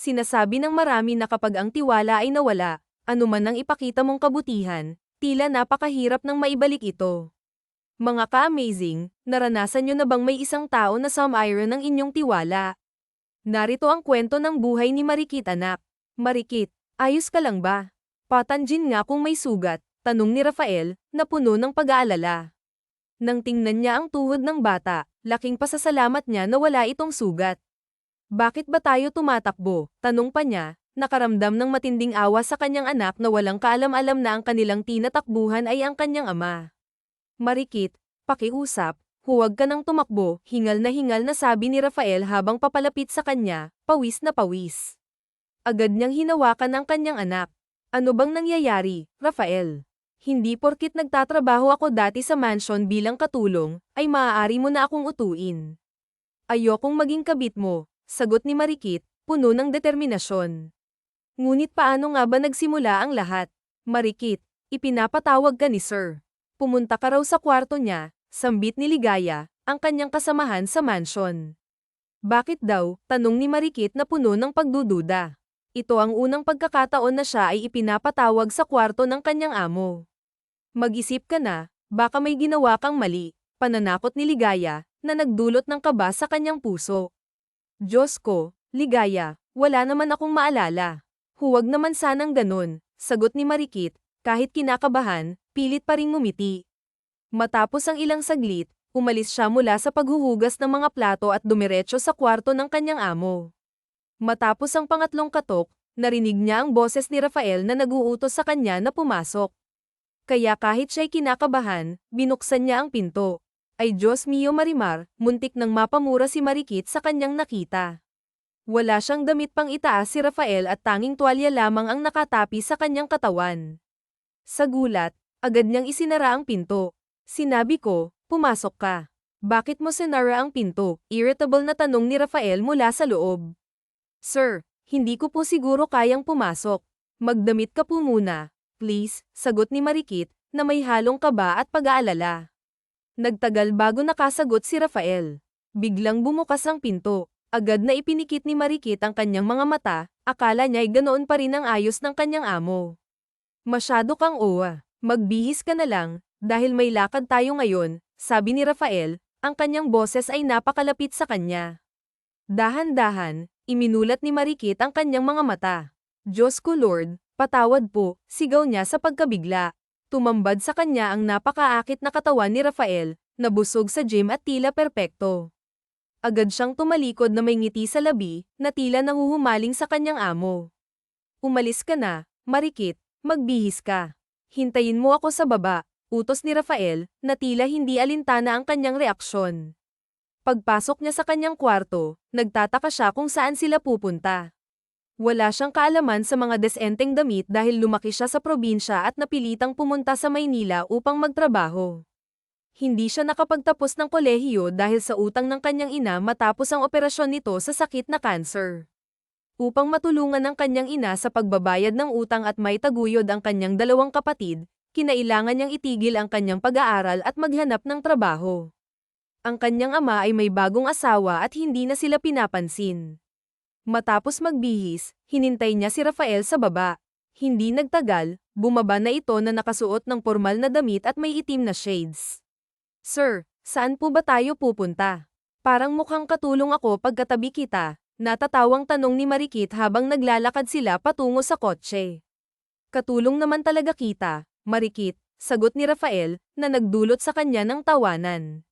Sinasabi ng marami na kapag ang tiwala ay nawala, anuman ang ipakita mong kabutihan, tila napakahirap nang maibalik ito. Mga ka-amazing, naranasan nyo na bang may isang tao na sum-iron ng inyong tiwala? Narito ang kwento ng buhay ni Marikit anak. Marikit, ayos ka lang ba? Patanjin nga kung may sugat, tanong ni Rafael, na puno ng pag-aalala. Nang tingnan niya ang tuhod ng bata, laking pasasalamat niya na wala itong sugat. Bakit ba tayo tumatakbo? Tanong pa niya, nakaramdam ng matinding awa sa kanyang anak na walang kaalam-alam na ang kanilang tinatakbuhan ay ang kanyang ama. Marikit, pakiusap, huwag ka nang tumakbo, hingal na sabi ni Rafael habang papalapit sa kanya, pawis na pawis. Agad niyang hinawakan ang kanyang anak. Ano bang nangyayari, Rafael? Hindi porkit nagtatrabaho ako dati sa mansion bilang katulong, ay maaari mo na akong utuin. Ayokong maging kabit mo, sagot ni Marikit, puno ng determinasyon. Ngunit paano nga ba nagsimula ang lahat? Marikit, ipinapatawag ka ni Sir. Pumunta ka raw sa kwarto niya, sambit ni Ligaya, ang kanyang kasamahan sa mansion. Bakit daw? Tanong ni Marikit na puno ng pagdududa. Ito ang unang pagkakataon na siya ay ipinapatawag sa kwarto ng kanyang amo. Mag-isip ka na, baka may ginawa kang mali, pananakot ni Ligaya, na nagdulot ng kaba sa kanyang puso. Diyos ko, Ligaya, wala naman akong maalala. Huwag naman sanang ganun, sagot ni Marikit, kahit kinakabahan, pilit pa ring ngumiti. Matapos ang ilang saglit, umalis siya mula sa paghuhugas ng mga plato at dumiretso sa kwarto ng kanyang amo. Matapos ang pangatlong katok, narinig niya ang boses ni Rafael na nag-uutos sa kanya na pumasok. Kaya kahit siya'y kinakabahan, binuksan niya ang pinto. Ay Diyos mio Marimar, muntik nang mapamura si Marikit sa kanyang nakita. Wala siyang damit pang itaas si Rafael at tanging tuwalya lamang ang nakatapi sa kanyang katawan. Sa gulat, agad niyang isinara ang pinto. Sinabi ko, pumasok ka. Bakit mo sinara ang pinto? Irritable na tanong ni Rafael mula sa loob. Sir, hindi ko po siguro kayang pumasok. Magdamit ka po muna, please, sagot ni Marikit, na may halong kaba at pag-aalala. Nagtagal bago nakasagot si Rafael. Biglang bumukas ang pinto. Agad na ipinikit ni Marikit ang kanyang mga mata, akala niya'y ganoon pa rin ang ayos ng kanyang amo. Masyado kang owa. Magbihis ka na lang, dahil may lakad tayo ngayon, sabi ni Rafael, ang kanyang boses ay napakalapit sa kanya. Dahan-dahan, iminulat ni Marikit ang kanyang mga mata. Diyos ko Lord, patawad po, sigaw niya sa pagkabigla. Tumambad sa kanya ang napakaakit na katawan ni Rafael, na busog sa gym at tila perpekto. Agad siyang tumalikod na may ngiti sa labi, na tila nahuhumaling sa kanyang amo. Umalis ka na, Marikit. Magbihis ka. Hintayin mo ako sa baba, utos ni Rafael, na tila hindi alintana ang kanyang reaksyon. Pagpasok niya sa kanyang kwarto, nagtataka siya kung saan sila pupunta. Wala siyang kaalaman sa mga desenteng damit dahil lumaki siya sa probinsya at napilitang pumunta sa Maynila upang magtrabaho. Hindi siya nakapagtapos ng kolehiyo dahil sa utang ng kanyang ina matapos ang operasyon nito sa sakit na cancer. Upang matulungan ang kanyang ina sa pagbabayad ng utang at maitaguyod ang kanyang dalawang kapatid, kinailangan niyang itigil ang kanyang pag-aaral at maghanap ng trabaho. Ang kanyang ama ay may bagong asawa at hindi na sila pinapansin. Matapos magbihis, hinintay niya si Rafael sa baba. Hindi nagtagal, bumaba na ito na nakasuot ng formal na damit at may itim na shades. Sir, saan po ba tayo pupunta? Parang mukhang katulong ako pagkatabi kita. Natatawang tanong ni Marikit habang naglalakad sila patungo sa kotse. Katulong naman talaga kita, Marikit, sagot ni Rafael, na nagdulot sa kanya ng tawanan.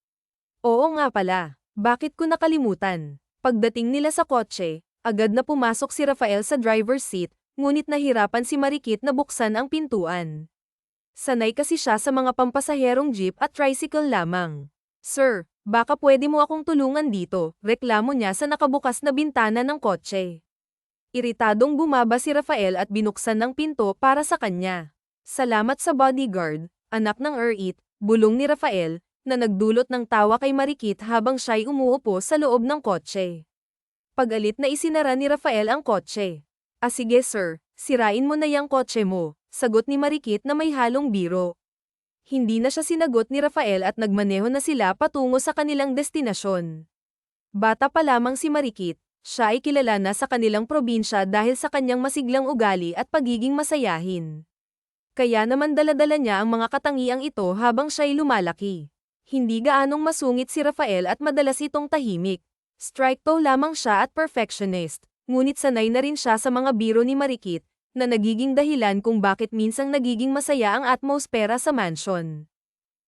Oo nga pala, bakit ko nakalimutan? Pagdating nila sa kotse, agad na pumasok si Rafael sa driver's seat, ngunit nahirapan si Marikit na buksan ang pintuan. Sanay kasi siya sa mga pampasaherong jeep at tricycle lamang. Sir, baka pwede mo akong tulungan dito, reklamo niya sa nakabukas na bintana ng kotse. Iritadong bumaba si Rafael at binuksan ng pinto para sa kanya. Salamat sa bodyguard, anak ng Erit, bulong ni Rafael, na nagdulot ng tawa kay Marikit habang siya'y umuupo sa loob ng kotse. Pag-alit na isinara ni Rafael ang kotse. Sige sir, sirain mo na yang kotse mo, sagot ni Marikit na may halong biro. Hindi na siya sinagot ni Rafael at nagmaneho na sila patungo sa kanilang destinasyon. Bata pa lamang si Marikit, Siya ay kilala na sa kanilang probinsya dahil sa kanyang masiglang ugali at pagiging masayahin. Kaya naman dala-dala niya ang mga katangiang ito habang siya'y lumalaki. Hindi gaanong masungit si Rafael at madalas itong tahimik. Stricto lamang siya at perfectionist, ngunit sanay na rin siya sa mga biro ni Marikit, na nagiging dahilan kung bakit minsang nagiging masaya ang atmosfera sa mansion.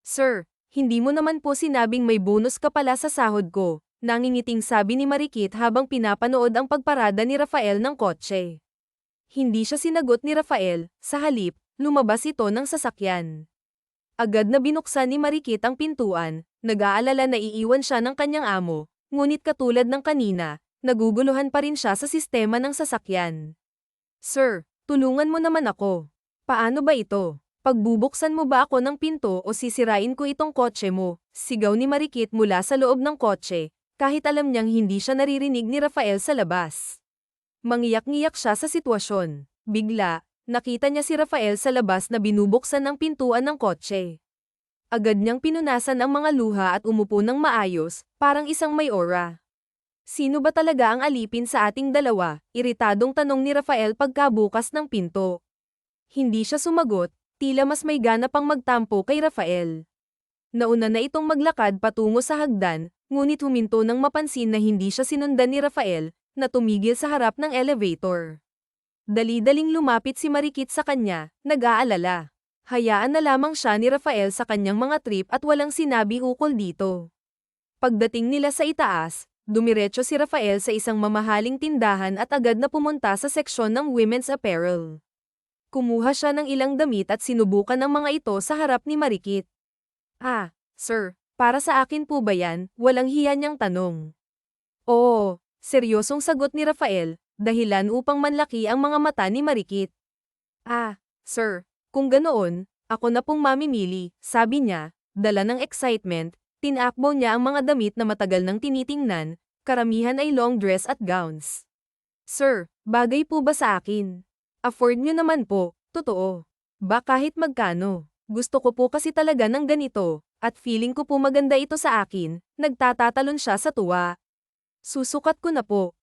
Sir, hindi mo naman po sinabing may bonus ka pala sa sahod ko, nangingiting sabi ni Marikit habang pinapanood ang pagparada ni Rafael ng kotse. Hindi siya sinagot ni Rafael, sa halip, lumabas ito ng sasakyan. Agad na binuksan ni Marikit ang pintuan, nag-aalala na iiwan siya ng kanyang amo, ngunit katulad ng kanina, naguguluhan pa rin siya sa sistema ng sasakyan. Sir, tulungan mo naman ako. Paano ba ito? Pagbubuksan mo ba ako ng pinto o sisirain ko itong kotse mo? Sigaw ni Marikit mula sa loob ng kotse, kahit alam niyang hindi siya naririnig ni Rafael sa labas. Mangiyak-ngiyak siya sa sitwasyon. Bigla, nakita niya si Rafael sa labas na binubuksan ng pintuan ng kotse. Agad niyang pinunasan ang mga luha at umupo ng maayos, parang isang may aura. Sino ba talaga ang alipin sa ating dalawa? Iritadong tanong ni Rafael pagkabukas ng pinto. Hindi siya sumagot, tila mas may gana pang magtampo kay Rafael. Nauna na itong maglakad patungo sa hagdan, ngunit huminto nang mapansin na hindi siya sinundan ni Rafael, na tumigil sa harap ng elevator. Dali-daling lumapit si Marikit sa kanya, nag-aalala. Hayaan na lamang siya ni Rafael sa kanyang mga trip at walang sinabi ukol dito. Pagdating nila sa itaas, dumiretso si Rafael sa isang mamahaling tindahan at agad na pumunta sa seksyon ng women's apparel. Kumuha siya ng ilang damit at sinubukan ang mga ito sa harap ni Marikit. Ah, sir, para sa akin po ba yan? Walang hiya niyang tanong. Oo, seryosong sagot ni Rafael, dahilan upang manlaki ang mga mata ni Marikit. Ah, sir, kung ganoon, ako na pong mamimili, sabi niya, dala ng excitement, tinakbo niya ang mga damit na matagal nang tinitingnan, karamihan ay long dress at gowns. Sir, bagay po ba sa akin? Afford niyo naman po, totoo. Ba kahit magkano, gusto ko po kasi talaga ng ganito, at feeling ko po maganda ito sa akin, nagtatatalon siya sa tuwa. Susukat ko na po,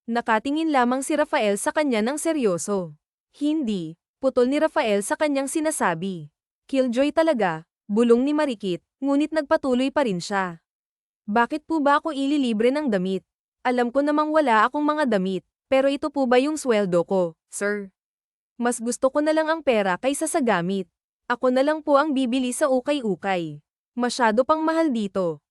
Nakatingin lamang si Rafael sa kanya ng seryoso. Hindi, putol ni Rafael sa kanyang sinasabi. Killjoy talaga, bulong ni Marikit, ngunit nagpatuloy pa rin siya. Bakit po ba ako ililibre ng damit? Alam ko namang wala akong mga damit, pero ito po ba yung sweldo ko, sir? Mas gusto ko na lang ang pera kaysa sa gamit. Ako na lang po ang bibili sa ukay-ukay. Masyado pang mahal dito,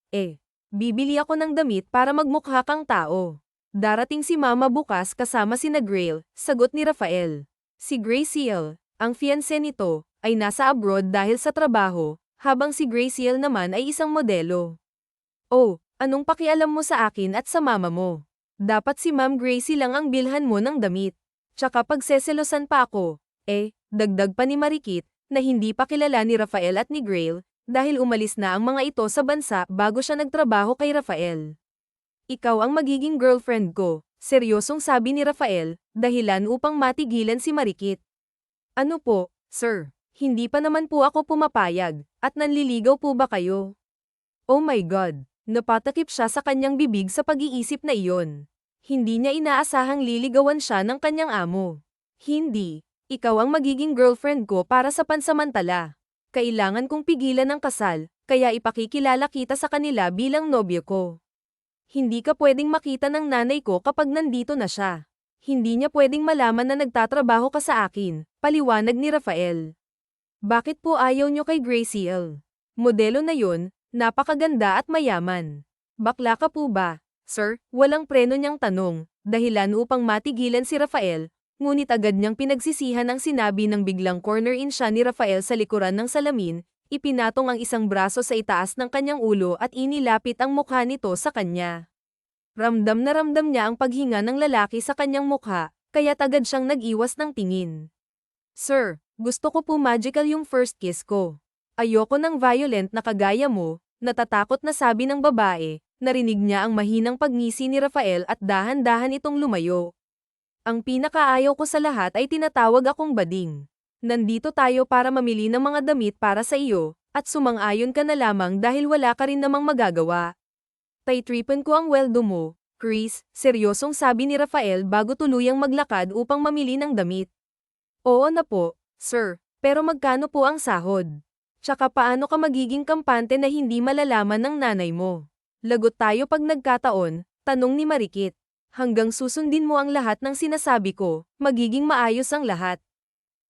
Bibili ako ng damit para magmukha kang tao. Darating si Mama bukas kasama sina Grail, sagot ni Rafael. Si Graciel, ang fiancé nito, ay nasa abroad dahil sa trabaho, habang si Graciel naman ay isang modelo. Oh, anong pakialam mo sa akin at sa mama mo? Dapat si Ma'am Gracie lang ang bilhan mo ng damit. Tsaka pagseselosan pa ako, dagdag pa ni Marikit, na hindi pa kilala ni Rafael at ni Grail, dahil umalis na ang mga ito sa bansa bago siya nagtrabaho kay Rafael. Ikaw ang magiging girlfriend ko, seryosong sabi ni Rafael, dahilan upang matigilan si Marikit. Ano po, sir? Hindi pa naman po ako pumapayag, at nanliligaw po ba kayo? Oh my God, napatakip siya sa kanyang bibig sa pag-iisip na iyon. Hindi niya inaasahang liligawan siya ng kanyang amo. Hindi, ikaw ang magiging girlfriend ko para sa pansamantala. Kailangan kong pigilan ang kasal, kaya ipakikilala kita sa kanila bilang nobyo ko. Hindi ka pwedeng makita ng nanay ko kapag nandito na siya. Hindi niya pwedeng malaman na nagtatrabaho ka sa akin, paliwanag ni Rafael. Bakit po ayaw niyo kay Graciel? Modelo na yun, napakaganda at mayaman. Bakla ka po ba, sir? Walang preno niyang tanong, dahilan upang matigilan si Rafael. Ngunit agad niyang pinagsisihan ang sinabi ng biglang corner-in siya ni Rafael sa likuran ng salamin, ipinatong ang isang braso sa itaas ng kanyang ulo at inilapit ang mukha nito sa kanya. Ramdam na ramdam niya ang paghinga ng lalaki sa kanyang mukha, kaya't agad siyang nag-iwas ng tingin. Sir, gusto ko po magical yung first kiss ko. Ayoko ng violent na kagaya mo, natatakot na sabi ng babae, narinig niya ang mahinang pagngisi ni Rafael at dahan-dahan itong lumayo. Ang pinakaayaw ko sa lahat ay tinatawag akong bading. Nandito tayo para mamili ng mga damit para sa iyo, at sumang-ayon ka na lamang dahil wala ka rin namang magagawa. Taytripan ko ang weldo mo, Chris, seryosong sabi ni Rafael bago tuluyang maglakad upang mamili ng damit. Oo na po, sir, pero magkano po ang sahod? Tsaka paano ka magiging kampante na hindi malalaman ng nanay mo? Lagot tayo pag nagkataon, tanong ni Marikit. Hanggang susundin mo ang lahat ng sinasabi ko, magiging maayos ang lahat.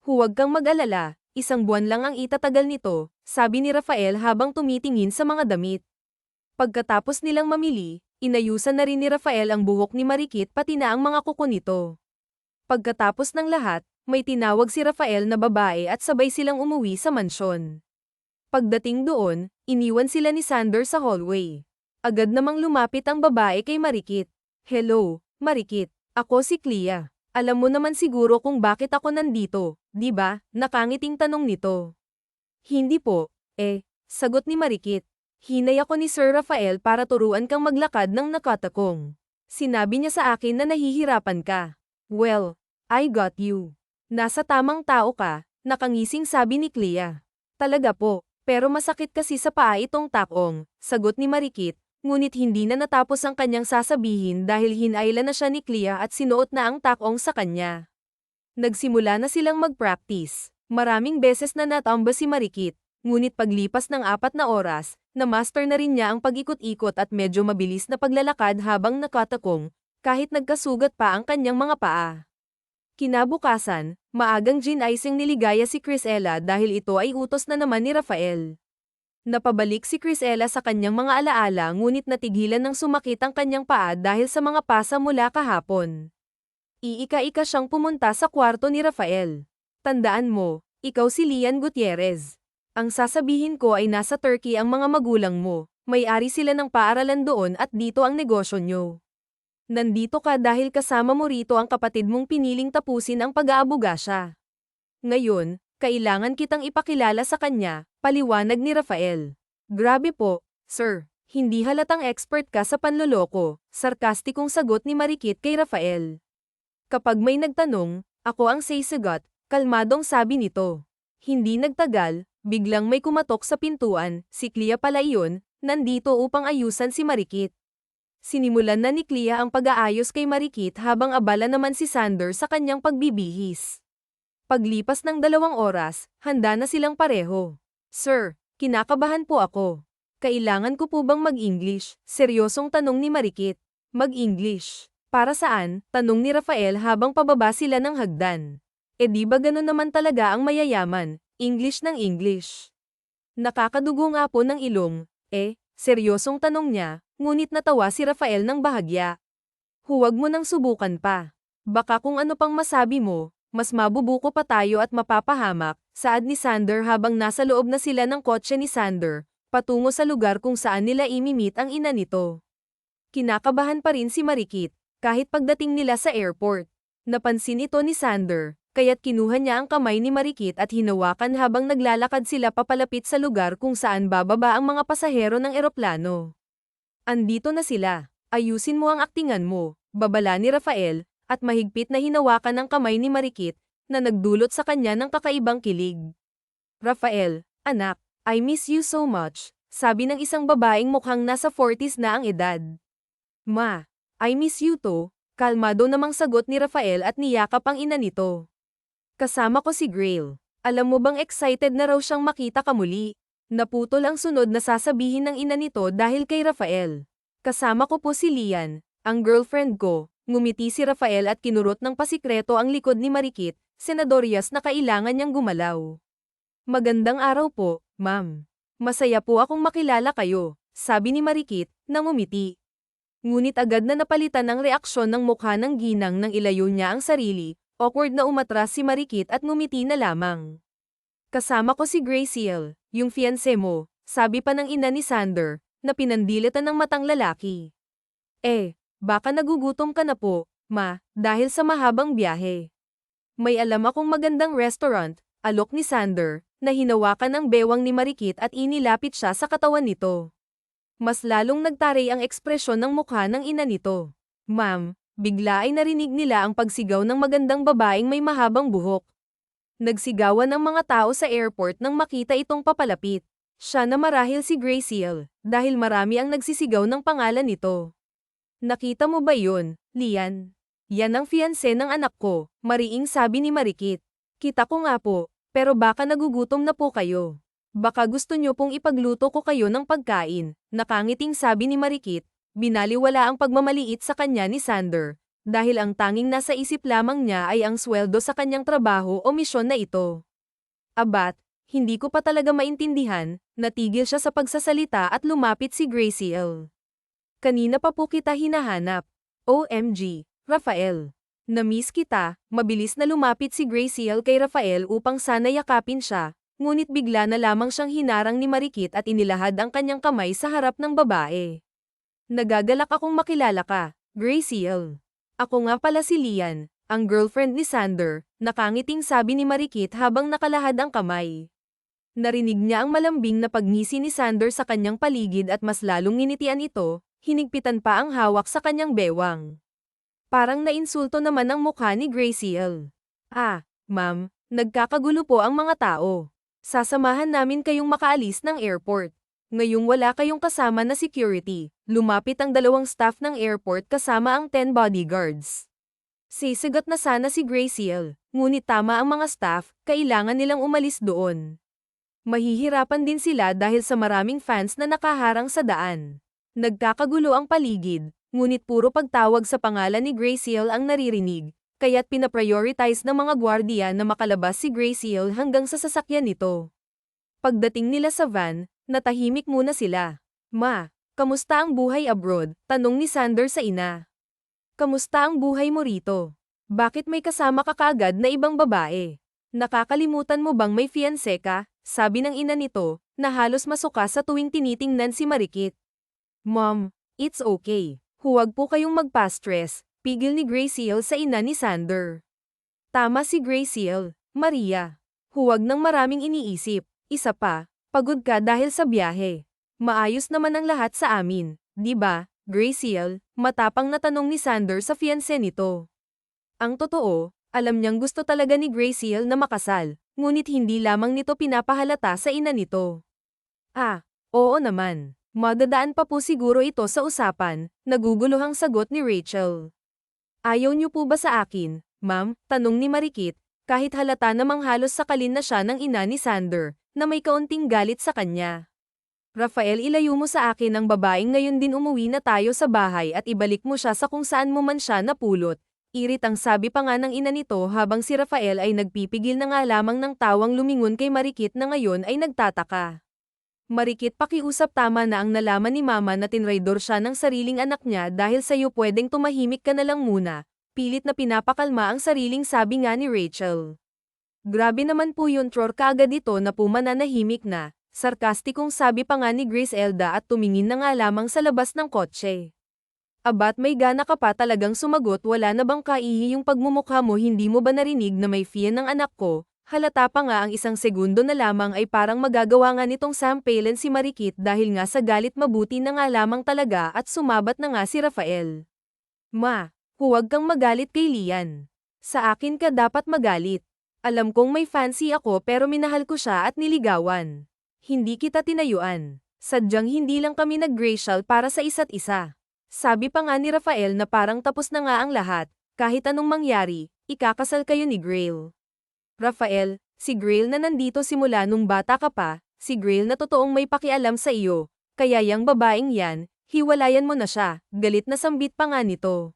Huwag kang mag-alala, 1 buwan lang ang itatagal nito, sabi ni Rafael habang tumitingin sa mga damit. Pagkatapos nilang mamili, inayusan na rin ni Rafael ang buhok ni Marikit pati na ang mga kuko nito. Pagkatapos ng lahat, may tinawag si Rafael na babae at sabay silang umuwi sa mansyon. Pagdating doon, iniwan sila ni Sander sa hallway. Agad namang lumapit ang babae kay Marikit. Hello, Marikit. Ako si Clea. Alam mo naman siguro kung bakit ako nandito, di ba? Nakangiting tanong nito. Hindi po, sagot ni Marikit. Hinay ako ni Sir Rafael para turuan kang maglakad ng nakatakong. Sinabi niya sa akin na nahihirapan ka. Well, I got you. Nasa tamang tao ka, nakangising sabi ni Clea. Talaga po, pero masakit kasi sa paa itong takong, sagot ni Marikit. Ngunit hindi na natapos ang kanyang sasabihin dahil hinayla na siya ni Clea at sinuot na ang takong sa kanya. Nagsimula na silang mag-practice. Maraming beses na natamba si Marikit, ngunit paglipas ng 4 na oras, na-master na rin niya ang pag-ikot-ikot at medyo mabilis na paglalakad habang nakatakong, kahit nagkasugat pa ang kanyang mga paa. Kinabukasan, maagang ginising niligaya si Crisella dahil ito ay utos na naman ni Rafael. Napabalik si Crisella sa kanyang mga alaala ngunit natigilan ng sumakit ang kanyang paa dahil sa mga pasa mula kahapon. Iika-ika siyang pumunta sa kwarto ni Rafael. Tandaan mo, ikaw si Lian Gutierrez. Ang sasabihin ko ay nasa Turkey ang mga magulang mo, may-ari sila ng paaralan doon at dito ang negosyo nyo. Nandito ka dahil kasama mo rito ang kapatid mong piniling tapusin ang pag-aabogasya. Ngayon, kailangan kitang ipakilala sa kanya, paliwanag ni Rafael. Grabe po, sir. Hindi halatang expert ka sa panloloko, sarkastikong sagot ni Marikit kay Rafael. Kapag may nagtanong, ako ang sasagot, kalmadong sabi nito. Hindi nagtagal, biglang may kumatok sa pintuan, si Clea pala iyon, nandito upang ayusan si Marikit. Sinimulan na ni Clea ang pag-aayos kay Marikit habang abala naman si Sander sa kanyang pagbibihis. Paglipas ng 2 oras, handa na silang pareho. Sir, kinakabahan po ako. Kailangan ko po bang mag-English? Seryosong tanong ni Marikit. Mag-English? Para saan? Tanong ni Rafael habang pababa sila ng hagdan. Di ba ganun naman talaga ang mayayaman? English ng English. Nakakadugo nga po ng ilong. Seryosong tanong niya, ngunit natawa si Rafael ng bahagya. Huwag mo nang subukan pa. Baka kung ano pang masabi mo, mas mabubuko pa tayo at mapapahamak, saad ni Sander habang nasa loob na sila ng kotse ni Sander, patungo sa lugar kung saan nila imimit ang ina nito. Kinakabahan pa rin si Marikit, kahit pagdating nila sa airport. Napansin ito ni Sander, kaya't kinuha niya ang kamay ni Marikit at hinawakan habang naglalakad sila papalapit sa lugar kung saan bababa ang mga pasahero ng eroplano. Andito na sila, ayusin mo ang aktingan mo, babala ni Rafael, at mahigpit na hinawakan ang kamay ni Marikit, na nagdulot sa kanya ng kakaibang kilig. Rafael, anak, I miss you so much, sabi ng isang babaeng mukhang nasa 40s na ang edad. Ma, I miss you too, kalmado namang sagot ni Rafael at niyakap ang ina nito. Kasama ko si Grail. Alam mo bang excited na raw siyang makita ka muli? Naputol ang sunod na sasabihin ng ina nito dahil kay Rafael. Kasama ko po si Lian, ang girlfriend ko. Ngumiti si Rafael at kinurot ng pasikreto ang likod ni Marikit, senadoryas na kailangan niyang gumalaw. Magandang araw po, ma'am. Masaya po akong makilala kayo, sabi ni Marikit, nang ngumiti. Ngunit agad na napalitan ang reaksyon ng mukha ng ginang nang ilayo niya ang sarili, awkward na umatras si Marikit at ngumiti na lamang. Kasama ko si Graciel, yung fiancé mo, sabi pa ng ina ni Sander, na pinandilitan ng matang lalaki. Baka nagugutom ka na po, ma, dahil sa mahabang biyahe. May alam akong magandang restaurant, alok ni Sander, na hinawakan ang bewang ni Marikit at inilapit siya sa katawan nito. Mas lalong nagtaray ang ekspresyon ng mukha ng ina nito. Ma'am, bigla ay narinig nila ang pagsigaw ng magandang babaeng may mahabang buhok. Nagsigawan ang mga tao sa airport nang makita itong papalapit. Siya na marahil si Graciel, dahil marami ang nagsisigaw ng pangalan nito. Nakita mo ba yun, Lian? Yan ang fiancé ng anak ko, mariing sabi ni Marikit. Kita ko nga po, pero baka nagugutom na po kayo. Baka gusto nyo pong ipagluto ko kayo ng pagkain, nakangiting sabi ni Marikit, binaliwala ang pagmamaliit sa kanya ni Sander, dahil ang tanging nasa isip lamang niya ay ang sweldo sa kanyang trabaho o misyon na ito. Abat, hindi ko pa talaga maintindihan, natigil siya sa pagsasalita at lumapit si Graciel. Kanina pa po kita hinahanap. OMG, Rafael. Na-miss kita, mabilis na lumapit si Graciel kay Rafael upang sana yakapin siya, ngunit bigla na lamang siyang hinarang ni Marikit at inilahad ang kanyang kamay sa harap ng babae. Nagagalak akong makilala ka, Graciel. Ako nga pala si Lian, ang girlfriend ni Sander, nakangiting sabi ni Marikit habang nakalahad ang kamay. Narinig niya ang malambing na pagngisi ni Sander sa kanyang paligid at mas lalong nginitian ito, hinigpitan pa ang hawak sa kanyang bewang. Parang nainsulto naman ang mukha ni Graciel. Ma'am, nagkakagulo po ang mga tao. Sasamahan namin kayong makaalis ng airport. Ngayong wala kayong kasama na security, lumapit ang 2 staff ng airport kasama ang 10 bodyguards. Sisigat na sana si Graciel, ngunit tama ang mga staff, kailangan nilang umalis doon. Mahihirapan din sila dahil sa maraming fans na nakaharang sa daan. Nagkakagulo ang paligid, ngunit puro pagtawag sa pangalan ni Graciel ang naririnig, kaya't pinaprioritize ng mga gwardiya na makalabas si Graciel hanggang sa sasakyan nito. Pagdating nila sa van, natahimik muna sila. Ma, kamusta ang buhay abroad? Tanong ni Sander sa ina. Kamusta ang buhay mo rito? Bakit may kasama ka kaagad na ibang babae? Nakakalimutan mo bang may fiancé ka? Sabi ng ina nito, na halos masuka sa tuwing tinitingnan si Marikit. Mom, it's okay. Huwag po kayong magpa-stress, pigil ni Graciel sa ina ni Sander. Tama si Graciel, Maria. Huwag nang maraming iniisip. Isa pa, pagod ka dahil sa biyahe. Maayos naman ang lahat sa amin, di ba, Graciel? Matapang na tanong ni Sander sa fiancé nito. Ang totoo, alam niyang gusto talaga ni Graciel na makasal, ngunit hindi lamang nito pinapahalata sa ina nito. Oo naman. Madadaan pa po siguro ito sa usapan, naguguluhang sagot ni Rachel. Ayaw niyo po ba sa akin, ma'am? Tanong ni Marikit, kahit halata namang halos sakalin na siya ng ina ni Sander, na may kaunting galit sa kanya. Rafael, ilayo mo sa akin ang babaeng ngayon din umuwi na tayo sa bahay at ibalik mo siya sa kung saan mo man siya napulot. Irit ang sabi pa nga ng ina nito habang si Rafael ay nagpipigil na nga lamang ng tawang lumingon kay Marikit na ngayon ay nagtataka. Marikit, pakiusap, tama na ang nalaman ni mama na tinraidor siya ng sariling anak niya dahil sa'yo, pwedeng tumahimik ka na lang muna. Pilit na pinapakalma ang sariling sabi nga ni Rachel. Grabe naman po yun, Tror, kaagad ito na pumananahimik na. Sarkastikong sabi pa nga ni Griselda at tumingin na nga lamang sa labas ng kotse. Abat, may gana ka pa talagang sumagot, wala na bang kaihi yung pagmumukha mo? Hindi mo ba narinig na may fian ng anak ko? Halata pa nga ang 1 segundo na lamang ay parang magagawa nga nitong sampailan si Marikit dahil nga sa galit, mabuti na nga lamang talaga at sumabat na nga si Rafael. Ma, huwag kang magalit kay Lian. Sa akin ka dapat magalit. Alam kong may fancy ako pero minahal ko siya at niligawan. Hindi kita tinayuan. Sadyang hindi lang kami nag-gracial para sa isa't isa. Sabi pa nga ni Rafael na parang tapos na nga ang lahat, kahit anong mangyari, ikakasal kayo ni Grail. Rafael, si Grail na nandito simula nung bata ka pa, si Grail na totoong may pakialam sa iyo, kaya yang babaeng yan, hiwalayan mo na siya, galit na sambit pa nga nito.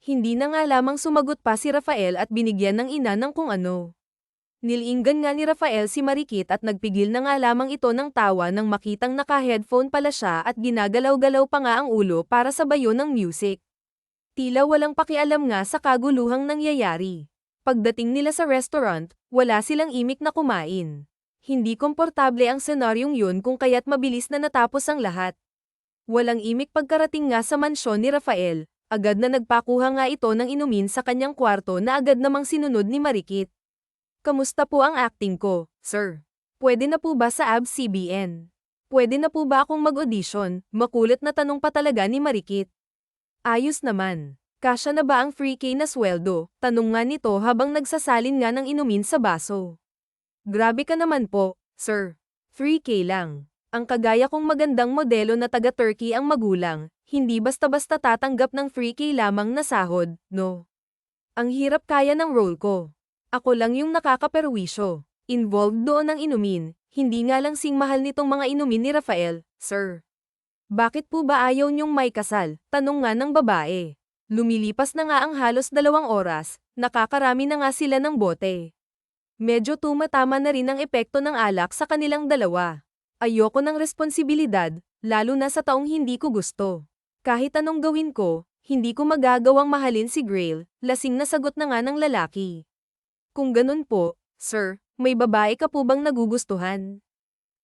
Hindi na nga lamang sumagot pa si Rafael at binigyan ng ina ng kung ano. Nilinggan nga ni Rafael si Marikit at nagpigil na nga lamang ito ng tawa nang makitang naka-headphone pala siya at ginagalaw-galaw pa nga ang ulo para sa bayo ng music. Tila walang pakialam nga sa kaguluhang nangyayari. Pagdating nila sa restaurant, wala silang imik na kumain. Hindi komportable ang senaryong yun kung kaya't mabilis na natapos ang lahat. Walang imik pagkarating nga sa mansyon ni Rafael, agad na nagpakuha nga ito ng inumin sa kanyang kwarto na agad namang sinunod ni Marikit. Kamusta po ang acting ko, sir? Pwede na po ba sa ABS-CBN? Pwede na po ba akong mag-audition? Makulit na tanong pa talaga ni Marikit. Ayos naman. Kasya na ba ang 3K na sweldo? Tanong nga nito habang nagsasalin nga ng inumin sa baso. Grabe ka naman po, sir. 3K lang. Ang kagaya kong magandang modelo na taga-Turkey ang magulang, Hindi basta-basta tatanggap ng 3K lamang na sahod, no? Ang hirap kaya ng role ko. Ako lang yung nakakaperwisyo. Involved doon ang inumin, hindi nga lang sing mahal nitong mga inumin ni Rafael, sir. Bakit po ba ayaw niyong may kasal? Tanong nga ng babae. Lumilipas na nga ang halos 2 oras, nakakarami na nga sila ng bote. Medyo tumatama na rin ang epekto ng alak sa kanilang dalawa. Ayoko ng responsibilidad, lalo na sa taong hindi ko gusto. Kahit anong gawin ko, hindi ko magagawang mahalin si Grail, lasing na sagot na nga ng lalaki. Kung ganun po, sir, may babae ka po bang nagugustuhan?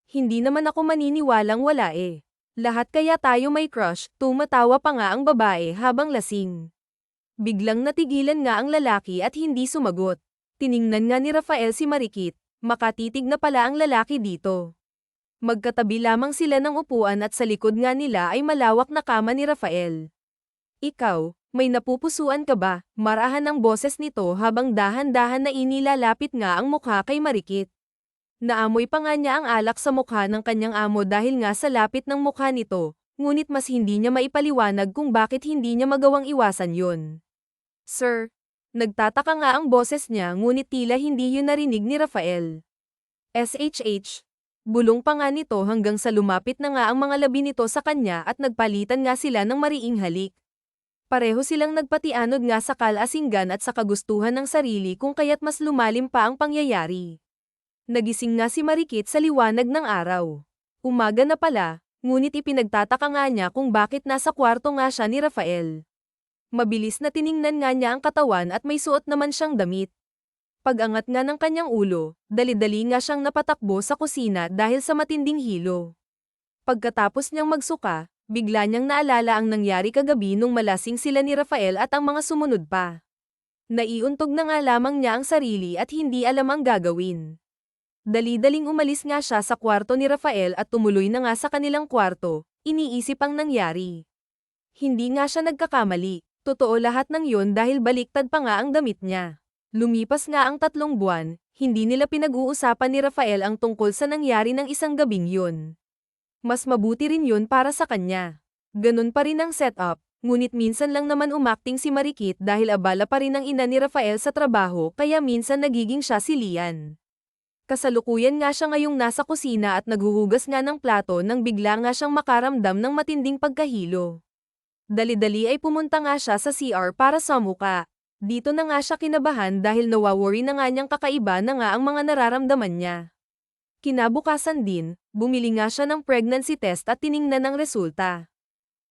Hindi naman ako maniniwalang wala eh. Lahat kaya tayo may crush, tumatawa pa nga ang babae habang lasing. Biglang natigilan nga ang lalaki at hindi sumagot. Tiningnan nga ni Rafael si Marikit, makatitig na pala ang lalaki dito. Magkatabi lamang sila ng upuan at sa likod nga nila ay malawak na kama ni Rafael. Ikaw, may napupusuan ka ba? Marahan ang boses nito habang dahan-dahan na inilalapit nga ang mukha kay Marikit. Naamoy pa nga niya ang alak sa mukha ng kanyang amo dahil nga sa lapit ng mukha nito, ngunit mas hindi niya maipaliwanag kung bakit hindi niya magawang iwasan yun. Sir, nagtataka nga ang boses niya ngunit tila hindi yun narinig ni Rafael. SHH. Bulong pa nga nito hanggang sa lumapit na nga ang mga labi nito sa kanya at nagpalitan nga sila ng mariing halik. Pareho silang nagpatianod nga sa kalasinggan at sa kagustuhan ng sarili kung kaya't mas lumalim pa ang pangyayari. Nagising nga si Marikit sa liwanag ng araw. Umaga na pala, ngunit ipinagtataka nga niya kung bakit nasa kwarto nga siya ni Rafael. Mabilis na tiningnan nga niya ang katawan at may suot naman siyang damit. Pag-angat nga ng kanyang ulo, dali-dali nga siyang napatakbo sa kusina dahil sa matinding hilo. Pagkatapos niyang magsuka, bigla niyang naalala ang nangyari kagabi nung malasing sila ni Rafael at ang mga sumunod pa. Naiuntog na nga lamang niya ang sarili at hindi alam ang gagawin. Dali-daling umalis nga siya sa kwarto ni Rafael at tumuloy na nga sa kanilang kwarto, iniisip ang nangyari. Hindi nga siya nagkakamali, totoo lahat ng yun dahil baliktad pa nga ang damit niya. Lumipas nga ang 3 buwan, hindi nila pinag-uusapan ni Rafael ang tungkol sa nangyari ng isang gabing yun. Mas mabuti rin yun para sa kanya. Ganun pa rin ang setup, ngunit minsan lang naman umakting si Marikit dahil abala pa rin ang ina ni Rafael sa trabaho kaya minsan nagiging siya si Lian. Kasalukuyan nga siya ngayong nasa kusina at naghuhugas nga ng plato nang bigla nga siyang makaramdam ng matinding pagkahilo. Dali-dali ay pumunta nga siya sa CR para samuka. Dito na nga siya kinabahan dahil nawaworry na nga niyang kakaiba na nga ang mga nararamdaman niya. Kinabukasan din, bumili nga siya ng pregnancy test at tiningnan ang resulta.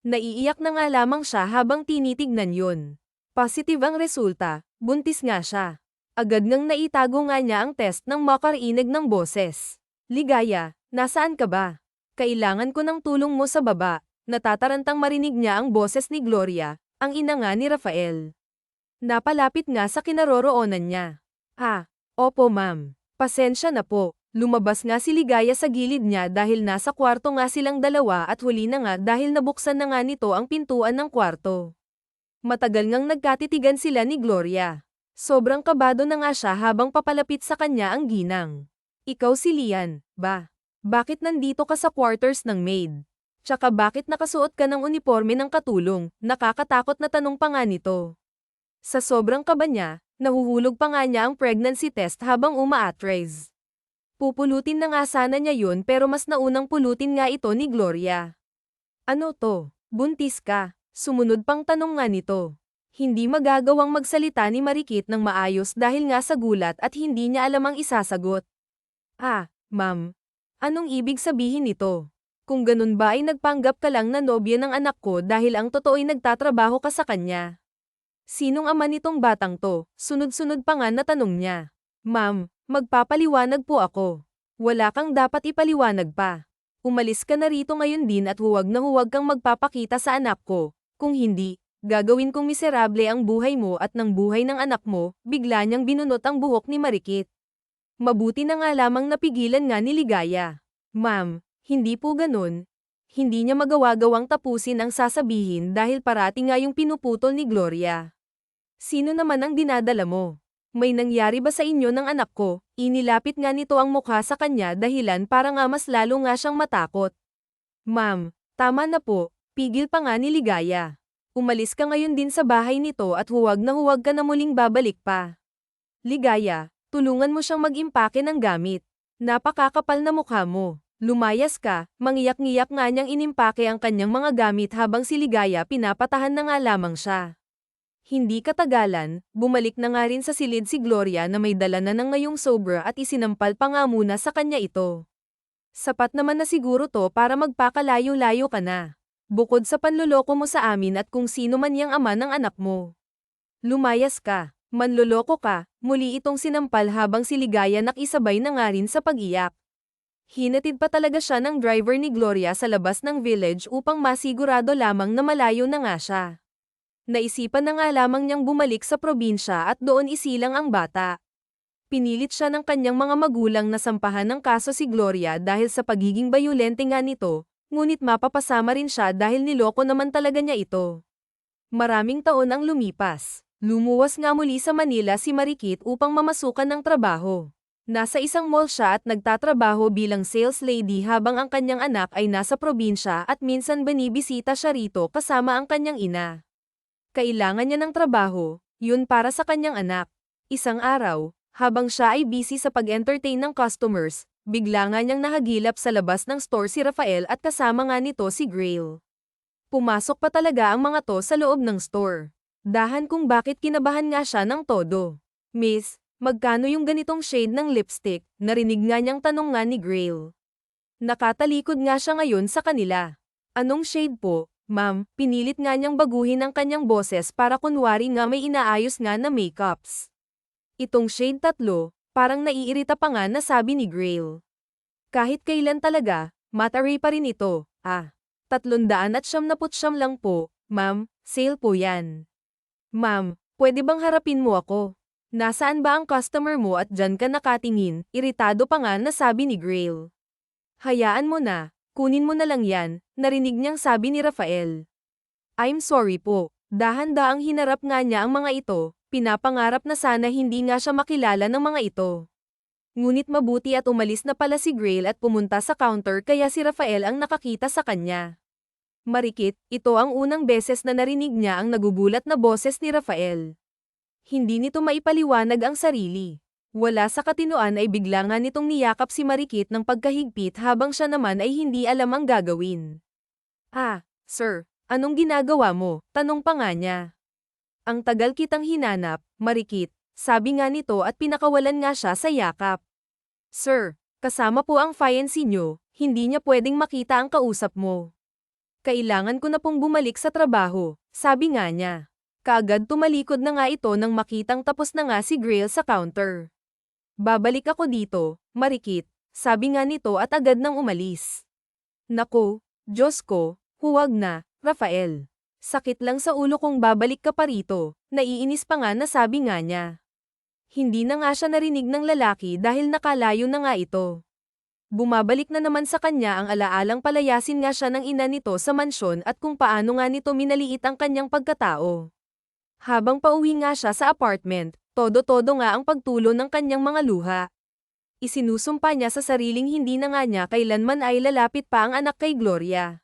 Naiiyak na nga lamang siya habang tinitignan yun. Positive ang resulta, buntis nga siya. Agad ngang naitago nga niya ang test nang makarinig ng boses. Ligaya, nasaan ka ba? Kailangan ko ng tulong mo sa baba. Natatarantang marinig niya ang boses ni Gloria, ang ina nga ni Rafael. Napalapit nga sa kinaroroonan niya. Opo ma'am. Pasensya na po. Lumabas nga si Ligaya sa gilid niya dahil nasa kwarto nga silang dalawa at huli na nga dahil nabuksan na nga nito ang pintuan ng kwarto. Matagal ngang nagkatitigan sila ni Gloria. Sobrang kabado na nga siya habang papalapit sa kanya ang ginang. Ikaw si Lian, ba? Bakit nandito ka sa quarters ng maid? Tsaka bakit nakasuot ka ng uniforme ng katulong? Nakakatakot na tanong pa nga nito. Sa sobrang kaba niya, nahuhulog pa nga niya ang pregnancy test habang uma-atraze. Pupulutin na nga sana niya yun pero mas naunang pulutin nga ito ni Gloria. Ano to? Buntis ka? Sumunod pang tanong nga nito. Hindi magagawang magsalita ni Marikit ng maayos dahil nga sa gulat at hindi niya alam ang isasagot. Ma'am. Anong ibig sabihin nito? Kung ganun ba ay nagpanggap ka lang na nobya ng anak ko dahil ang totoo'y nagtatrabaho ka sa kanya. Sinong ama nitong batang to? Sunod-sunod pa nga na tanong niya. Ma'am, magpapaliwanag po ako. Wala kang dapat ipaliwanag pa. Umalis ka na rito ngayon din at huwag na huwag kang magpapakita sa anak ko. Kung hindi, gagawin kong miserable ang buhay mo at ng buhay ng anak mo. Bigla niyang binunot ang buhok ni Marikit. Mabuti na nga lamang napigilan nga ni Ligaya. Ma'am, hindi po ganun. Hindi niya magawa-gawang tapusin ang sasabihin dahil parati nga yung pinuputol ni Gloria. Sino naman ang dinadala mo? May nangyari ba sa inyo ng anak ko? Inilapit nga nito ang mukha sa kanya dahilan para nga mas lalo nga siyang matakot. Ma'am, tama na po, Pigil pa nga ni Ligaya. Umalis ka ngayon din sa bahay nito at huwag na huwag ka na muling babalik pa. Ligaya, tulungan mo siyang mag-impake ng gamit. Napakakapal na mukha mo. Lumayas ka, mangiyak-ngiyak nga niyang inimpake ang kanyang mga gamit habang si Ligaya pinapatahan na nga lamang siya. Hindi katagalan, bumalik na nga rin sa silid si Gloria na may dala na ng ngayong sobra at isinampal pa nga muna sa kanya ito. Sapat naman na siguro to para magpakalayo-layo ka na. Bukod sa panloloko mo sa amin at kung sino man yang ama ng anak mo. Lumayas ka, manloloko ka, muli itong sinampal habang si Ligaya nakisabay na nga rin sa pag-iyak. Hinatid pa talaga siya ng driver ni Gloria sa labas ng village upang masigurado lamang na malayo na nga siya. Naisipan na nga lamang niyang bumalik sa probinsya at doon isilang ang bata. Pinilit siya ng kanyang mga magulang na sampahan ng kaso si Gloria dahil sa pagiging bayolente nga nito, ngunit mapapasama rin siya dahil niloko naman talaga niya ito. Maraming taon ang lumipas. Lumuwas nga muli sa Manila si Marikit upang mamasukan ng trabaho. Nasa isang mall siya at nagtatrabaho bilang sales lady habang ang kanyang anak ay nasa probinsya at minsan binibisita siya rito kasama ang kanyang ina. Kailangan niya ng trabaho, yun para sa kanyang anak. Isang araw, habang siya ay busy sa pag-entertain ng customers, bigla nga niyang nahagilap sa labas ng store si Rafael at kasama nga nito si Grail. Pumasok pa talaga ang mga to sa loob ng store. Dahan kung bakit kinabahan nga siya ng todo. Miss, magkano yung ganitong shade ng lipstick? Narinig nga niyang tanong nga ni Grail. Nakatalikod nga siya ngayon sa kanila. Anong shade po, ma'am? Pinilit nga niyang baguhin ang kanyang boses para kunwari nga may inaayos nga na makeups. Itong shade 3, parang naiirita pa nga na sabi ni Grail. Kahit kailan talaga, mataray pa rin ito. 379 lang po, ma'am, sale po yan. Ma'am, pwede bang harapin mo ako? Nasaan ba ang customer mo at dyan ka nakatingin? Iritado pa nga na sabi ni Grail. Hayaan mo na, kunin mo na lang yan, narinig niyang sabi ni Rafael. I'm sorry po, dahan-daang hinarap nga niya ang mga ito, pinapangarap na sana hindi nga siya makilala ng mga ito. Ngunit mabuti at umalis na pala si Grail at pumunta sa counter kaya si Rafael ang nakakita sa kanya. Marikit, ito ang unang beses na narinig niya ang nagugulat na boses ni Rafael. Hindi nito maipaliwanag ang sarili. Wala sa katinoan ay bigla nga nitong niyakap si Marikit ng pagkahigpit habang siya naman ay hindi alam ang gagawin. Sir, anong ginagawa mo? Tanong pa nga niya. Ang tagal kitang hinanap, Marikit, sabi nga nito at pinakawalan nga siya sa yakap. Sir, kasama po ang fiancé niyo, hindi niya pwedeng makita ang kausap mo. Kailangan ko na pong bumalik sa trabaho, sabi nga niya. Kaagad tumalikod na nga ito nang makitang tapos na nga si Grail sa counter. Babalik ako dito, Marikit, sabi nga nito at agad nang umalis. Naku, Diyos ko, huwag na, Rafael. Sakit lang sa ulo kung babalik ka pa rito, naiinis pa nga na sabi nga niya. Hindi na nga siya narinig ng lalaki dahil nakalayo na nga ito. Bumabalik na naman sa kanya ang alaalang palayasin nga siya ng ina nito sa mansyon at kung paano nga nito minaliit ang kanyang pagkatao. Habang pauwi nga siya sa apartment, todo-todo nga ang pagtulo ng kanyang mga luha. Isinusumpa niya sa sariling hindi na nga niya kailanman ay lalapit pa ang anak kay Gloria.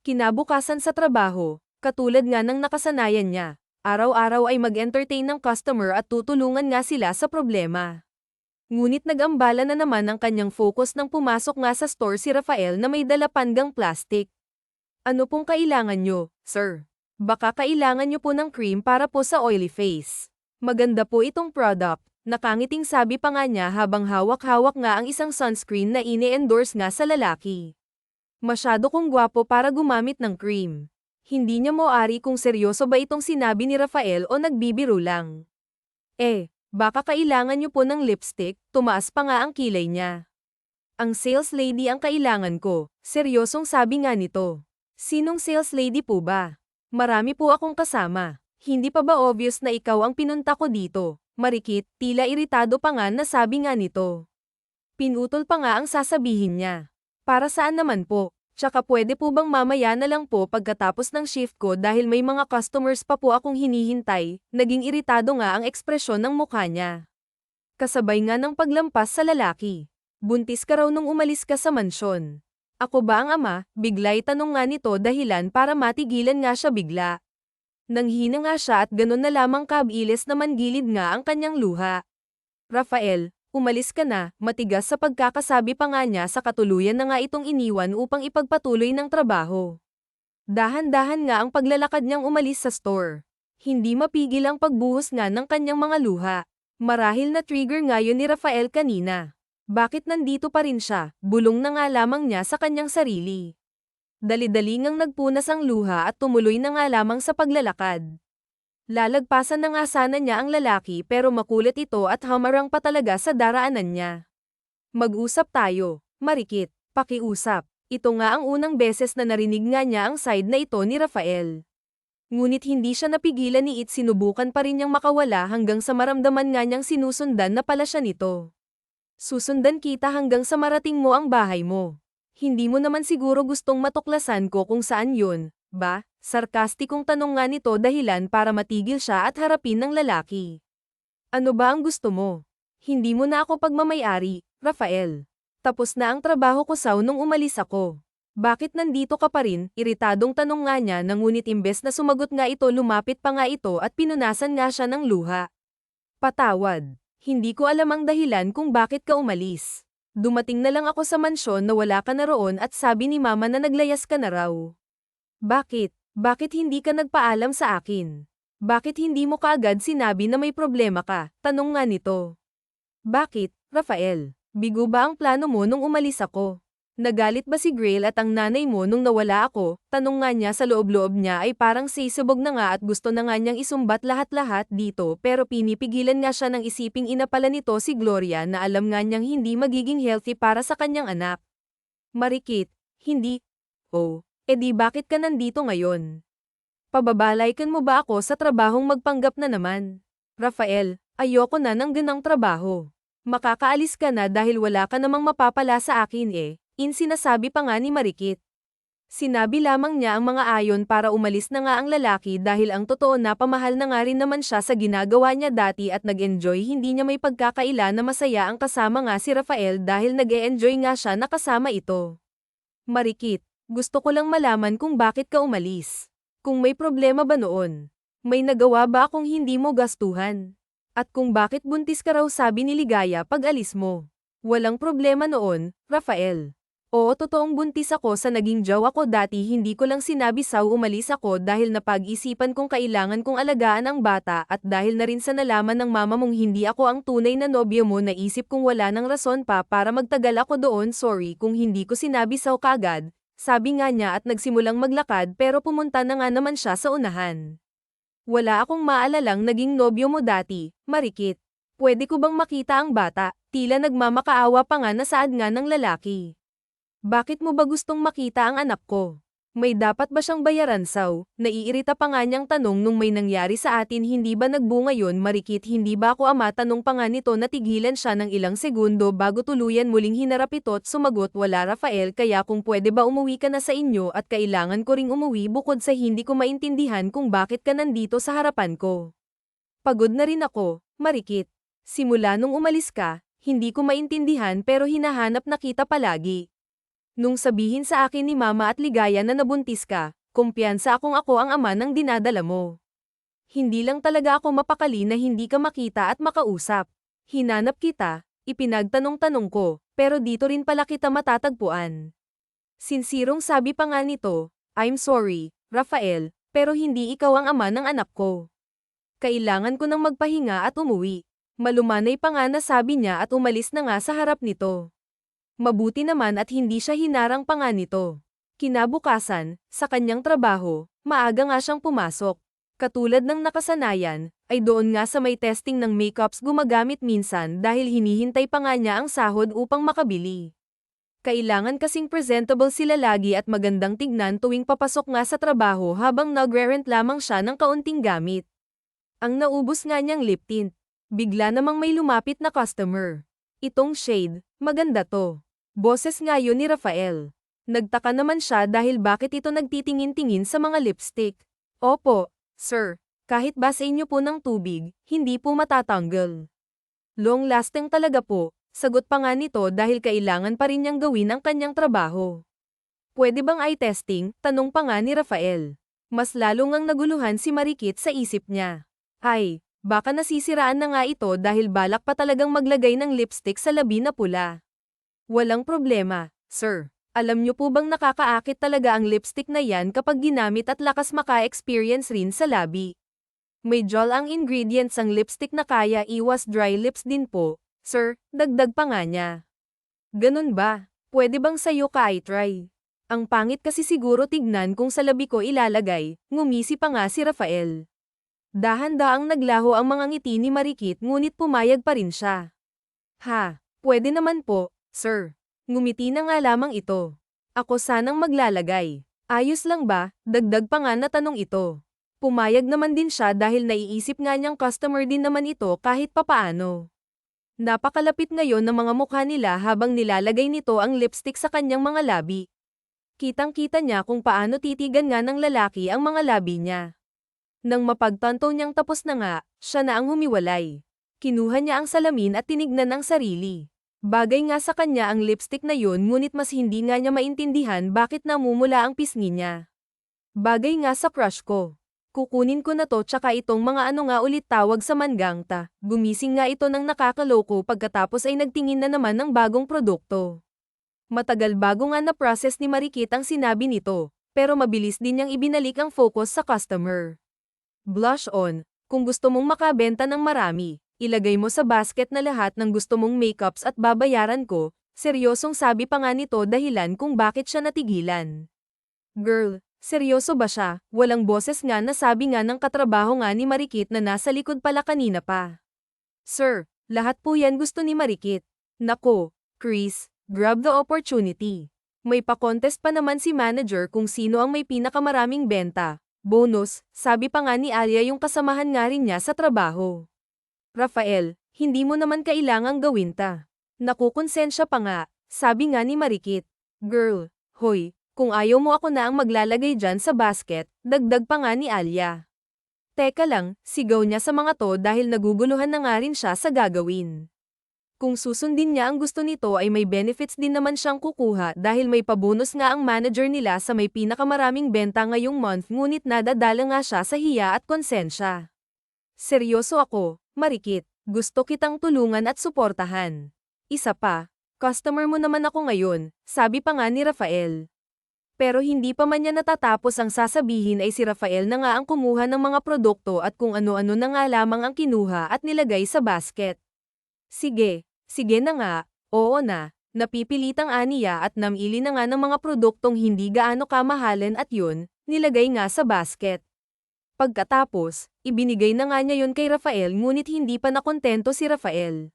Kinabukasan sa trabaho, katulad nga ng nakasanayan niya, araw-araw ay mag-entertain ng customer at tutulungan nga sila sa problema. Ngunit nag-ambala na naman ang kanyang focus nang pumasok nga sa store si Rafael na may dala panggang plastic. Ano pong kailangan nyo, sir? Baka kailangan nyo po ng cream para po sa oily face. Maganda po itong product, nakangiting sabi pa nga niya habang hawak-hawak nga ang isang sunscreen na ine-endorse nga sa lalaki. Masyado kong gwapo para gumamit ng cream. Hindi niya moari kung seryoso ba itong sinabi ni Rafael o nagbibiro lang. Baka kailangan nyo po ng lipstick, tumaas pa nga ang kilay niya. Ang sales lady ang kailangan ko, seryosong sabi nga nito. Sinong sales lady po ba? Marami po akong kasama. Hindi pa ba obvious na ikaw ang pinunta ko dito? Marikit, tila iritado pa nga na sabi nga nito. Pinutol pa nga ang sasabihin niya. Para saan naman po? Tsaka pwede po bang mamaya na lang po pagkatapos ng shift ko dahil may mga customers pa po akong hinihintay, naging iritado nga ang ekspresyon ng mukha niya. Kasabay nga ng paglampas sa lalaki. Buntis ka raw nung umalis ka sa mansyon. Ako ba ang ama? Bigla'y tanong nga nito dahilan para matigilan nga siya bigla. Nanghina nga siya at ganun na lamang kabilis na manggilid nga ang kanyang luha. Rafael, umalis ka na, matigas sa pagkakasabi pa nga niya sa katuluyan na nga itong iniwan upang ipagpatuloy ng trabaho. Dahan-dahan nga ang paglalakad niyang umalis sa store. Hindi mapigil ang pagbuhos nga ng kanyang mga luha. Marahil na trigger nga yun ni Rafael kanina. Bakit nandito pa rin siya? Bulong na nga lamang niya sa kanyang sarili. Dali-dali ngang nagpunas ang luha at tumuloy na nga lamang sa paglalakad. Lalagpasan na nga sana niya ang lalaki pero makulit ito at hamarang pa talaga sa daraanan niya. Mag-usap tayo, marikit, pakiusap. Ito nga ang unang beses na narinig nga niya ang side na ito ni Rafael. Ngunit hindi siya napigilan ni It, sinubukan pa rin niyang makawala hanggang sa maramdaman nga niyang sinusundan na pala siya nito. Susundan kita hanggang sa marating mo ang bahay mo. Hindi mo naman siguro gustong matuklasan ko kung saan yun, ba? Sarkastikong tanong nga nito dahilan para matigil siya at harapin ng lalaki. Ano ba ang gusto mo? Hindi mo na ako pagmamayari, Rafael. Tapos na ang trabaho ko nung umalis ako. Bakit nandito ka pa rin? Iritadong tanong nga niya na ngunit imbes na sumagot nga ito lumapit pa nga ito at pinunasan nga siya ng luha. Patawad. Hindi ko alam ang dahilan kung bakit ka umalis. Dumating na lang ako sa mansyon na wala ka na roon at sabi ni mama na naglayas ka na raw. Bakit? Bakit hindi ka nagpaalam sa akin? Bakit hindi mo kaagad sinabi na may problema ka? Tanong nga nito. Bakit, Rafael? Bigo ba ang plano mo nung umalis ako? Nagalit ba si Grail at ang nanay mo nung nawala ako? Tanong nga niya sa loob-loob niya ay parang sisubog na nga at gusto na nga niyang isumbat lahat-lahat dito pero pinipigilan nga siya ng isiping ina pala nito si Gloria na alam nga niyang hindi magiging healthy para sa kanyang anak. Marikit, hindi. Oh, edi bakit ka nandito ngayon? Pababalaykan mo ba ako sa trabahong magpanggap na naman? Rafael, ayoko na ng ganang trabaho. Makakaalis ka na dahil wala ka namang mapapala sa akin sinasabi pa nga ni Marikit. Sinabi lamang niya ang mga ayon para umalis na nga ang lalaki dahil ang totoo na pamahal na nga rin naman siya sa ginagawa niya dati at nag-enjoy, hindi niya may pagkakaila na masaya ang kasama nga si Rafael dahil nag-e-enjoy nga siya na kasama ito. Marikit, gusto ko lang malaman kung bakit ka umalis. Kung may problema ba noon? May nagawa ba akong hindi mo gastuhan? At kung bakit buntis ka raw sabi ni Ligaya pag alis mo? Walang problema noon, Rafael. Oo, totoong buntis ako sa naging jowa ko dati, hindi ko lang sinabi umalis ako dahil napag-isipan kong kailangan kong alagaan ang bata at dahil na rin sa nalaman ng mama mong hindi ako ang tunay na nobyo mo, naisip kong wala ng rason pa para magtagal ako doon. Sorry kung hindi ko sinabi kaagad, sabi nga niya at nagsimulang maglakad pero pumunta na nga naman siya sa unahan. Wala akong maalalang naging nobyo mo dati, Marikit. Pwede ko bang makita ang bata? Tila nagmamakaawa pa nga na saad nga ng lalaki. Bakit mo ba gustong makita ang anak ko? May dapat ba siyang bayaran Naiirita pa nga niyang tanong nung may nangyari sa atin, hindi ba nagbunga yun? Marikit, hindi ba ako ama? Tanong pa nga nito. Natigilan siya ng ilang segundo bago tuluyan muling hinarap ito at sumagot, wala Rafael, kaya kung pwede ba umuwi ka na sa inyo at kailangan ko ring umuwi bukod sa hindi ko maintindihan kung bakit ka nandito sa harapan ko. Pagod na rin ako, Marikit. Simula nung umalis ka, hindi ko maintindihan pero hinahanap na kita palagi. Nung sabihin sa akin ni Mama at Ligaya na nabuntis ka, kumpiyansa akong ako ang ama ng dinadala mo. Hindi lang talaga ako mapakali na hindi ka makita at makausap. Hinanap kita, ipinagtanong-tanong ko, pero dito rin pala kita matatagpuan. Sinsirong sabi pa nga nito, I'm sorry, Rafael, pero hindi ikaw ang ama ng anak ko. Kailangan ko nang magpahinga at umuwi. Malumanay pa nga na sabi niya at umalis na nga sa harap nito. Mabuti naman at hindi siya hinarang pa nga nito. Kinabukasan, sa kanyang trabaho, maaga nga siyang pumasok. Katulad ng nakasanayan, ay doon nga sa may testing ng makeups gumagamit minsan dahil hinihintay pa nga niya ang sahod upang makabili. Kailangan kasing presentable sila lagi at magandang tignan tuwing papasok nga sa trabaho habang nagre-rent lamang siya ng kaunting gamit. Ang naubos nga niyang lip tint. Bigla namang may lumapit na customer. Itong shade, maganda to. Boses nga yun ni Rafael. Nagtaka naman siya dahil bakit ito nagtitingin-tingin sa mga lipstick. Opo, sir. Kahit basa inyo po ng tubig, hindi po matatanggal. Long lasting talaga po, sagot pa nga nito dahil kailangan pa rin niyang gawin ang kanyang trabaho. Pwede bang eye testing? Tanong pa nga ni Rafael. Mas lalo ngang naguluhan si Marikit sa isip niya. Ay, baka nasisiraan na nga ito dahil balak pa talagang maglagay ng lipstick sa labi na pula. Walang problema, sir. Alam niyo po bang nakakaakit talaga ang lipstick na yan kapag ginamit at lakas maka-experience rin sa labi? May gel ang ingredients ang lipstick na kaya iwas dry lips din po, sir, dagdag pa nga niya. Ganun ba? Pwede bang sa'yo ka-try? Ang pangit kasi siguro tignan kung sa labi ko ilalagay, ngumisi pa nga si Rafael. Dahan-daang naglaho ang mga ngiti ni Marikit ngunit pumayag pa rin siya. Ha, pwede naman po, sir. Ngumiti na nga lamang ito. Ako sanang maglalagay. Ayos lang ba? Dagdag pa nga na tanong ito. Pumayag naman din siya dahil naiisip nga niyang customer din naman ito kahit papaano. Napakalapit ngayon ng mga mukha nila habang nilalagay nito ang lipstick sa kanyang mga labi. Kitang-kita niya kung paano titigan nga ng lalaki ang mga labi niya. Nang mapagtanto niyang tapos na nga, siya na ang humiwalay. Kinuha niya ang salamin at tinignan ang sarili. Bagay nga sa kanya ang lipstick na yun ngunit mas hindi nga niya maintindihan bakit namumula ang pisngi niya. Bagay nga sa crush ko. Kukunin ko na to tsaka itong mga ano nga ulit tawag sa manggangta. Gumising nga ito ng nakakaloko pagkatapos ay nagtingin na naman ng bagong produkto. Matagal bago nga na-process ni Marikit ang sinabi nito, pero mabilis din niyang ibinalik ang focus sa customer. Blush on, kung gusto mong makabenta ng marami, ilagay mo sa basket na lahat ng gusto mong makeups at babayaran ko, seryosong sabi pa nga nito dahilan kung bakit siya natigilan. Girl, seryoso ba siya? Walang boses nga na sabi nga ng katrabaho nga ni Marikit na nasa likod pala kanina pa. Sir, lahat po yan gusto ni Marikit. Nako, Chris. Grab the opportunity. May pa-contest pa naman si manager kung sino ang may pinakamaraming benta. Bonus, sabi pa nga ni Alia yung kasamahan nga rin niya sa trabaho. Rafael, hindi mo naman kailangang gawin ta. Nakukonsensya pa nga, sabi nga ni Marikit. Girl, hoy, kung ayaw mo ako na ang maglalagay dyan sa basket, dagdag pa nga ni Alia. Teka lang, sigaw niya sa mga to dahil naguguluhan na nga rin siya sa gagawin. Kung susundin niya ang gusto nito ay may benefits din naman siyang kukuha dahil may pabonus nga ang manager nila sa may pinakamaraming benta ngayong month ngunit nadadala nga siya sa hiya at konsensya. Seryoso ako, Marikit, gusto kitang tulungan at suportahan. Isa pa, customer mo naman ako ngayon, sabi pa nga ni Rafael. Pero hindi pa man niya natatapos ang sasabihin ay si Rafael na nga ang kumuha ng mga produkto at kung ano-ano na nga lamang ang kinuha at nilagay sa basket. Sige na nga, oo na, napipilitang aniya at namili na nga ng mga produktong hindi gaano kamahalan at yun, nilagay nga sa basket. Pagkatapos, ibinigay na nga niya yun kay Rafael ngunit hindi pa nakontento si Rafael.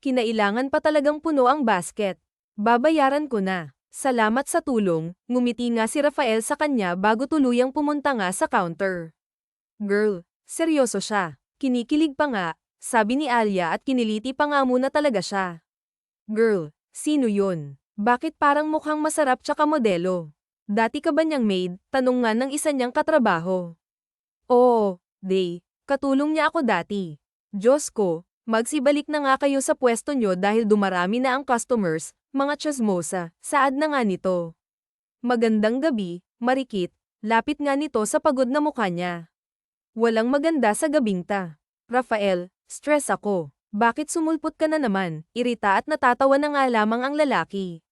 Kinailangan pa talagang puno ang basket. Babayaran ko na. Salamat sa tulong, ngumiti nga si Rafael sa kanya bago tuluyang pumunta nga sa counter. Girl, seryoso siya. Kinikilig pa nga. Sabi ni Alia at kiniliti pa nga muna talaga siya. Girl, sino yun? Bakit parang mukhang masarap tsaka modelo? Dati ka ba niyang maid? Tanong nga ng isa niyang katrabaho. Oo, Day. Katulong niya ako dati. Diyos ko, magsibalik na nga kayo sa pwesto niyo dahil dumarami na ang customers, mga tsasmosa, saad na nga nito. Magandang gabi, Marikit, lapit nga nito sa pagod na mukha niya. Walang maganda sa gabing ta. Rafael, stress ako. Bakit sumulpot ka na naman? Irita at natatawa na nga lamang ang lalaki.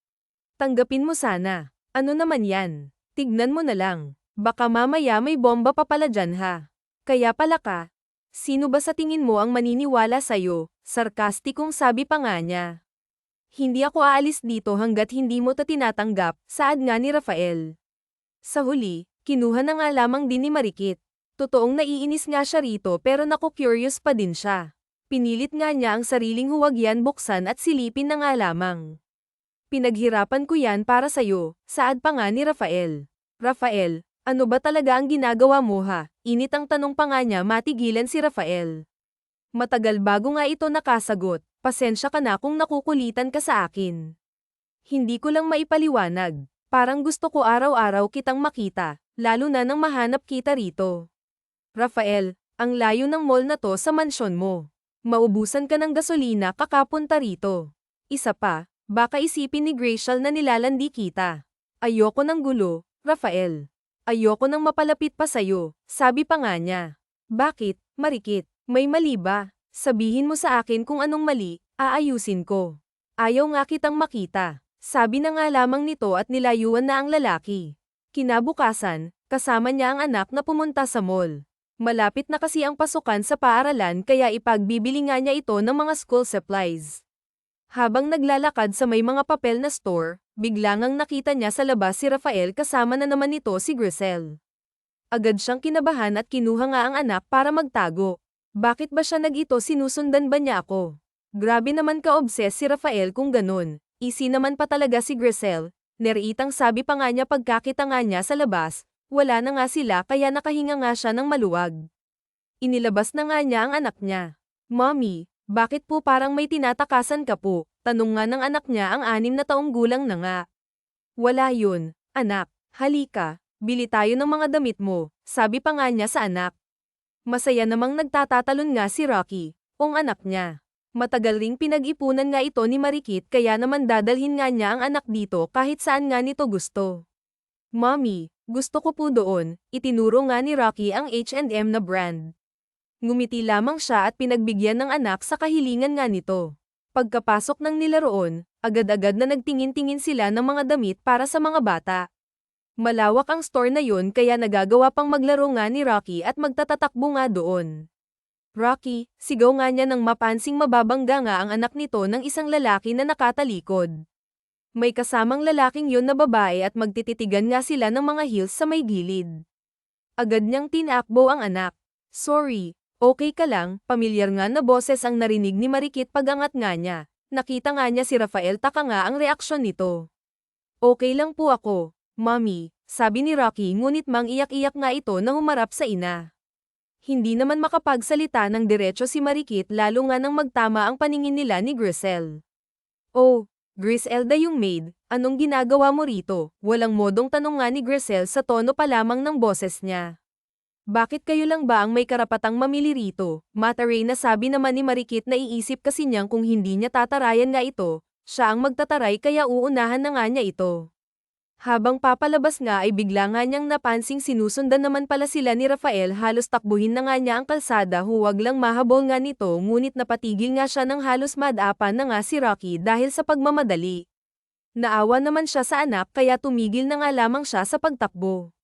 Tanggapin mo sana. Ano naman yan? Tignan mo na lang. Baka mamaya may bomba pa pala dyan ha. Kaya pala ka. Sino ba sa tingin mo ang maniniwala sa'yo? Sarkastikong sabi pa nga niya. Hindi ako aalis dito hanggat hindi mo ta tinatanggap, saad nga ni Rafael. Sa huli, kinuha na nga lamang din ni Marikit. Totoong naiinis nga siya rito pero naku-curious pa din siya. Pinilit nga niya ang sariling huwag yan buksan at silipin na nga lamang. Pinaghirapan ko yan para sa'yo, saad pa nga ni Rafael. Rafael, ano ba talaga ang ginagawa mo ha? Init ang tanong pa nga niya matigilan si Rafael. Matagal bago nga ito nakasagot, pasensya ka na kung nakukulitan ka sa akin. Hindi ko lang maipaliwanag, parang gusto ko araw-araw kitang makita, lalo na nang mahanap kita rito. Rafael, ang layo ng mall na to sa mansyon mo. Maubusan ka ng gasolina kakapunta rito. Isa pa, baka isipin ni Gracial na nilalandi kita. Ayoko ng gulo, Rafael. Ayoko nang mapalapit pa sa'yo, sabi pa nga niya. Bakit, Marikit? May mali ba? Sabihin mo sa akin kung anong mali, aayusin ko. Ayaw nga kitang makita. Sabi na nga lamang nito at nilayuan na ang lalaki. Kinabukasan, kasama niya ang anak na pumunta sa mall. Malapit na kasi ang pasukan sa paaralan kaya ipagbibili nga niya ito ng mga school supplies. Habang naglalakad sa may mga papel na store, biglang ang nakita niya sa labas si Rafael kasama na naman nito si Grisel. Agad siyang kinabahan at kinuha nga ang anak para magtago. Bakit ba siya nag-ito, sinusundan ba niya ako? Grabe naman ka-obses si Rafael kung ganun. Easy naman pa talaga si Grisel. Neriitang sabi pa nga niya pagkakita nga niya sa labas, wala na nga sila kaya nakahinga nga siya ng maluwag. Inilabas na nga niya ang anak niya. Mommy, bakit po parang may tinatakasan ka po? Tanong nga ng anak niya, ang 6 na taong gulang na nga. Wala yun, anak. Halika, bili tayo ng mga damit mo, sabi pa nga niya sa anak. Masaya namang nagtatatalon nga si Rocky, ang anak niya. Matagal ring pinag-ipunan nga ito ni Marikit kaya naman dadalhin nga niya ang anak dito kahit saan nga nito gusto. Mommy, gusto ko po doon, itinuro nga ni Rocky ang H&M na brand. Ngumiti lamang siya at pinagbigyan ng anak sa kahilingan nga nito. Pagkapasok ng nila roon, agad-agad na nagtingin-tingin sila ng mga damit para sa mga bata. Malawak ang store na yun kaya nagagawa pang maglaro nga ni Rocky at magtatatakbo nga doon. Rocky, sigaw nga niya nang mapansing mababangga nga ang anak nito ng isang lalaki na nakatalikod. May kasamang lalaking yun na babae at magtititigan nga sila ng mga heels sa may gilid. Agad niyang tinakbo ang anak. Sorry. Okay ka lang, pamilyar nga na boses ang narinig ni Marikit pagangat nga niya. Nakita nga niya si Rafael, taka nga ang reaksyon nito. Okay lang po ako, Mommy, sabi ni Rocky, ngunit mang iyak-iyak nga ito na humarap sa ina. Hindi naman makapagsalita ng diretso si Marikit lalo nga nang magtama ang paningin nila ni Grisel. Oh, Griselda yung maid, anong ginagawa mo rito? Walang modong tanong nga ni Grisel sa tono pa lamang ng boses niya. Bakit kayo lang ba ang may karapatang mamili rito? Mataray na sabi naman ni Marikit na iisip kasi niyang kung hindi niya tatarayan nga ito, siya ang magtataray kaya uunahan na nga niya ito. Habang papalabas nga ay bigla nga niyang napansing sinusundan naman pala sila ni Rafael, halos takbuhin na nga niya ang kalsada, huwag lang mahabol nga nito ngunit napatigil nga siya ng halos madapan na nga si Rocky dahil sa pagmamadali. Naawa naman siya sa anak kaya tumigil na nga lamang siya sa pagtakbo.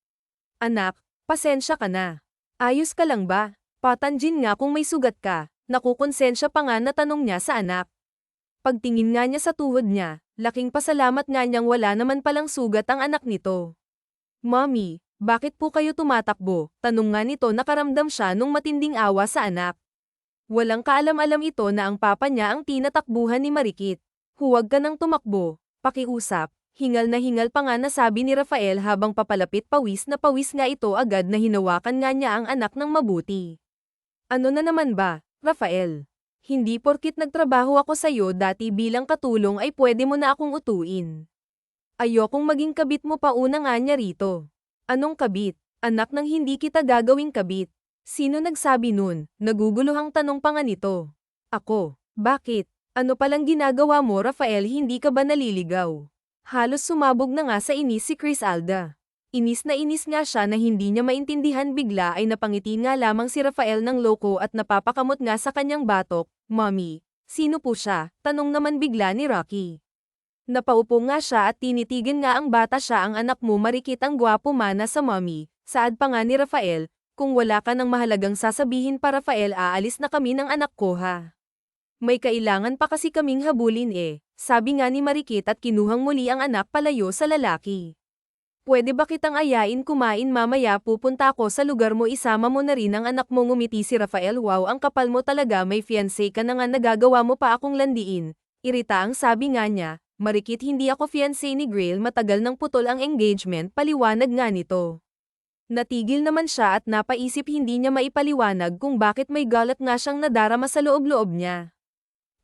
Anak, pasensya ka na. Ayos ka lang ba? Patanjin nga kung may sugat ka, nakukonsensya pa nga na tanong niya sa anak. Pagtingin nga niya sa tuhod niya, laking pasalamat nga niyang wala naman palang sugat ang anak nito. Mommy, bakit po kayo tumatakbo? Tanong nga nito, nakaramdam siya nung matinding awa sa anak. Walang kaalam-alam ito na ang papa niya ang tinatakbuhan ni Marikit. Huwag ka nang tumakbo, pakiusap. Hingal na hingal pa nga nasabi ni Rafael habang papalapit, pawis na pawis nga ito, agad na hinawakan nga niya ang anak ng mabuti. Ano na naman ba, Rafael? Hindi porkit nagtrabaho ako sa'yo dati bilang katulong ay pwede mo na akong utuin. Ayokong maging kabit mo pa, una nga niya rito. Anong kabit? Anak ng hindi kita gagawing kabit. Sino nagsabi nun? Naguguluhang tanong pa nga nito. Ako. Bakit? Ano palang ginagawa mo, Rafael, hindi ka ba naliligaw? Halos sumabog na nga sa inis si Griselda. Inis nga siya na hindi niya maintindihan, bigla ay napangiti nga lamang si Rafael ng loko at napapakamot nga sa kanyang batok. Mommy, sino po siya? Tanong naman bigla ni Rocky. Napaupo nga siya at tinitigan nga ang bata, siya ang anak mo, Marikit, ang gwapo mana sa mommy. Saad pa nga ni Rafael, kung wala ka ng mahalagang sasabihin pa Rafael, aalis na kami ng anak ko ha. May kailangan pa kasi kaming habulin sabi nga ni Marikit at kinuhang muli ang anak palayo sa lalaki. Pwede ba kitang ayain kumain mamaya, pupunta ako sa lugar mo, isama mo na rin ang anak mo. Ngumiti si Rafael, wow, ang kapal mo talaga, may fiancé ka na nga, nagagawa mo pa akong landiin. Irita ang sabi nga niya. Marikit, hindi ako fiancé ni Grail, matagal nang putol ang engagement, paliwanag nga nito. Natigil naman siya at napaisip hindi niya maipaliwanag kung bakit may galit nga siyang nadarama sa loob-loob niya.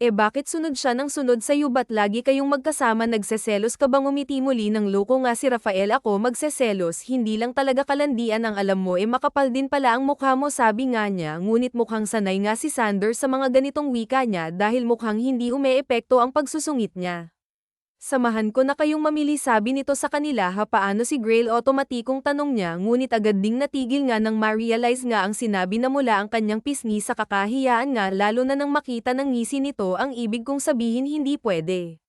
Bakit sunod siya ng sunod sa'yo, ba't lagi kayong magkasama, nagseselos ka bang? Umiti muli ng loko nga si Rafael, ako magseselos, hindi lang talaga kalandian ang alam mo, makapal din pala ang mukha mo, sabi nga niya, ngunit mukhang sanay nga si Sander sa mga ganitong wika niya dahil mukhang hindi umeepekto ang pagsusungit niya. Samahan ko na kayong mamili, sabi nito sa kanila. Paano si Grail, otomatikong tanong niya, ngunit agad ding natigil nga nang ma-realize nga ang sinabi na mula ang kanyang pisngi sa kakahiyaan nga, lalo na nang makita ng ngisi nito. Ang ibig kong sabihin hindi pwede.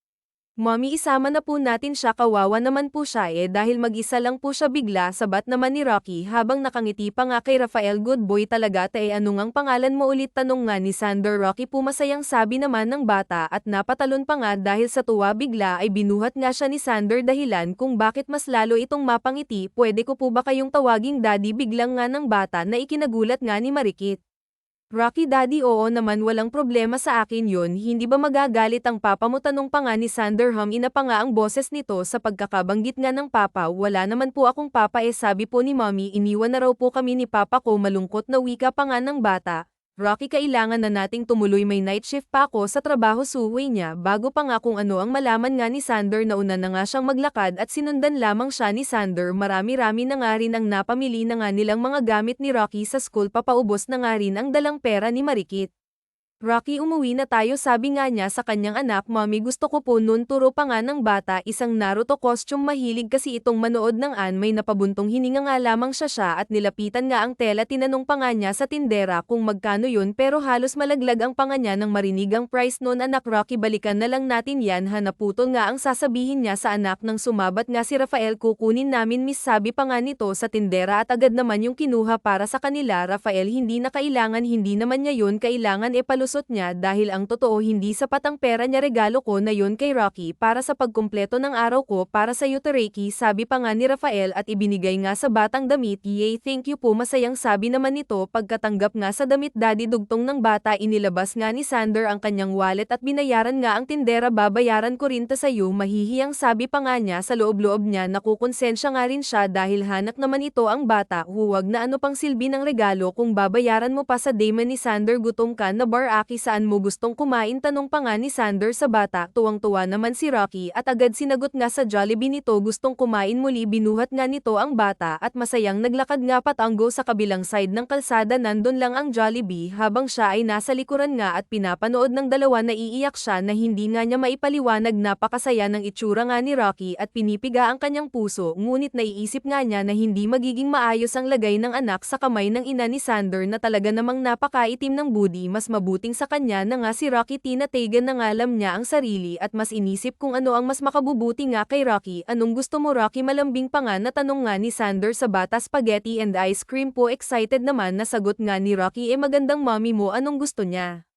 Mommy, isama na po natin siya, kawawa naman po siya dahil mag-isa lang po siya, bigla sabat naman ni Rocky habang nakangiti pa nga kay Rafael. Good boy talaga ano ngang pangalan mo ulit, tanong nga ni Sander. Rocky po, masayang sabi naman ng bata at napatalon pa nga dahil sa tuwa. Bigla ay binuhat nga siya ni Sander dahilan kung bakit mas lalo itong mapangiti. Pwede ko po ba kayong tawaging daddy, biglang nga ng bata na ikinagulat nga ni Marikit. Rocky, daddy, oo naman, walang problema sa akin yun, hindi ba magagalit ang papa mo, tanong pa nga ni Sander. Ina pa nga ang boses nito sa pagkakabanggit nga ng papa. Wala naman po akong papa, sabi po ni mommy, iniwan na raw po kami ni papa ko. Malungkot na wika pa nga ng bata. Rocky, kailangan na nating tumuloy, may night shift pa ako sa trabaho, suwi niya. Bago pa nga kung ano ang malaman nga ni Sander, nauna na nga siyang maglakad at sinundan lamang siya ni Sander. Marami-rami na nga rin ang napamili na nga nilang mga gamit ni Rocky sa school. Papaubos na nga rin ang dalang pera ni Marikit. Rocky, umuwi na tayo, sabi nga niya sa kanyang anak. Mommy, gusto ko po nun, turo pa nga ng bata, isang Naruto costume. Mahilig kasi itong manood ng anime. Napabuntong hininga nga lamang siya at nilapitan nga ang tela. Tinanong pa nga niya sa tindera kung magkano yun, pero halos malaglag ang panga niya nang marinig ang price noon. Anak Rocky, balikan na lang natin yan, naputol nga ang sasabihin niya sa anak nang sumabat nga si Rafael. Kukunin namin, miss, sabi pa nga nito sa tindera at agad naman yung kinuha para sa kanila. Rafael, hindi na kailangan, hindi naman niya yun kailangan, palusot niya dahil ang totoo hindi sapat ang pera niya. Regalo ko na yun kay Rocky para sa pagkumpleto ng araw ko, para sa Yutareki, sabi pa nga ni Rafael at ibinigay nga sa batang damit. Yay, thank you po, masayang sabi naman nito pagkatanggap nga sa damit. Daddy, dugtong ng bata. Inilabas nga ni Sander ang kanyang wallet at binayaran nga ang tindera. Babayaran ko rin ta sa'yo, mahihiyang sabi pa nga niya. Sa loob-loob niya nakukonsensya nga rin siya dahil hanak naman ito ang bata. Huwag na, ano pang silbi ng regalo kung babayaran mo pa sa dayman ni Sander. Gutom ka na bar, Aki, saan mo gustong kumain, tanong pa nga ni Sander sa bata. Tuwang-tuwa naman si Rocky at agad sinagot nga sa Jollibee nito. Gustong kumain muli, binuhat nga nito ang bata at masayang naglakad nga patanggo sa kabilang side ng kalsada. Nandun lang ang Jollibee habang siya ay nasa likuran nga at pinapanood ng dalawa. Naiiyak siya na hindi nga niya maipaliwanag. Napakasaya ng itsura nga ni Rocky at pinipiga ang kanyang puso, ngunit naiisip nga niya na hindi magiging maayos ang lagay ng anak sa kamay ng ina ni Sander na talaga namang napakaitim ng budi. Mas mabuting sa kanya na nga si Rocky. Tinatagan na nga alam niya ang sarili at mas inisip kung ano ang mas makabubuti nga kay Rocky. Anong gusto mo, Rocky? Malambing pa nga na tanong nga ni Sander sa bata. Spaghetti and ice cream po, excited naman na sagot nga ni Rocky. Magandang mommy mo, anong gusto niya?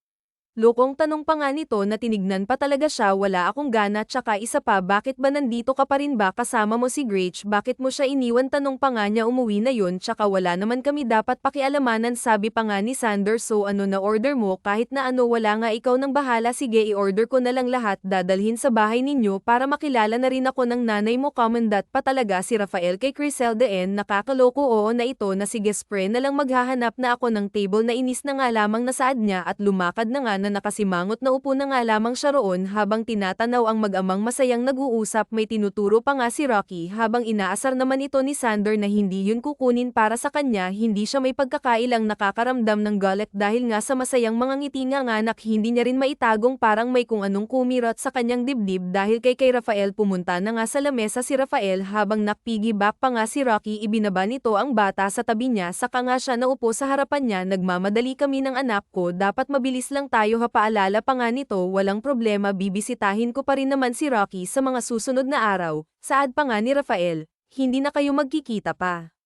Lokong tanong pa nga nito na tinignan pa talaga siya. Wala akong gana, tsaka isa pa, bakit ba nandito ka pa rin ba? Kasama mo si Gretch, bakit mo siya iniwan? Tanong pa nga niya. Umuwi na yun, tsaka wala naman kami dapat pakialamanan, sabi pa nga ni Sander. So ano na order mo? Kahit na ano, wala nga, ikaw nang bahala. Sige, i-order ko na lang lahat, dadalhin sa bahay ninyo para makilala na rin ako ng nanay mo. Commandant pa talaga si Rafael kay Criselda. Nakakaloko, oo na ito na, sige spre na lang, maghahanap na ako ng table. Na inis na nga lamang na saad niya at lumakad na nga na nakasimangot na upo na nga lamang siya roon habang tinatanaw ang mag-amang masayang nag-uusap. May tinuturo pa nga si Rocky habang inaasar naman ito ni Sander na hindi yun kukunin para sa kanya. Hindi siya may pagkakailang nakakaramdam ng galit dahil nga sa masayang mga ngiti nga anak. Hindi niya rin maitagong parang may kung anong kumirot sa kanyang dibdib dahil kay Rafael. Pumunta na nga sa lamesa si Rafael habang nakpiggyback pa nga si Rocky. Ibinaba nito ang bata sa tabi niya, saka nga siya naupo sa harapan niya. Nagmamadali kami ng anak ko, dapat mabilis lang tayo ha. Paalala pa nga nito, walang problema, bibisitahin ko pa rin naman si Rocky sa mga susunod na araw. Saad pa nga ni Rafael, hindi na kayo magkikita pa.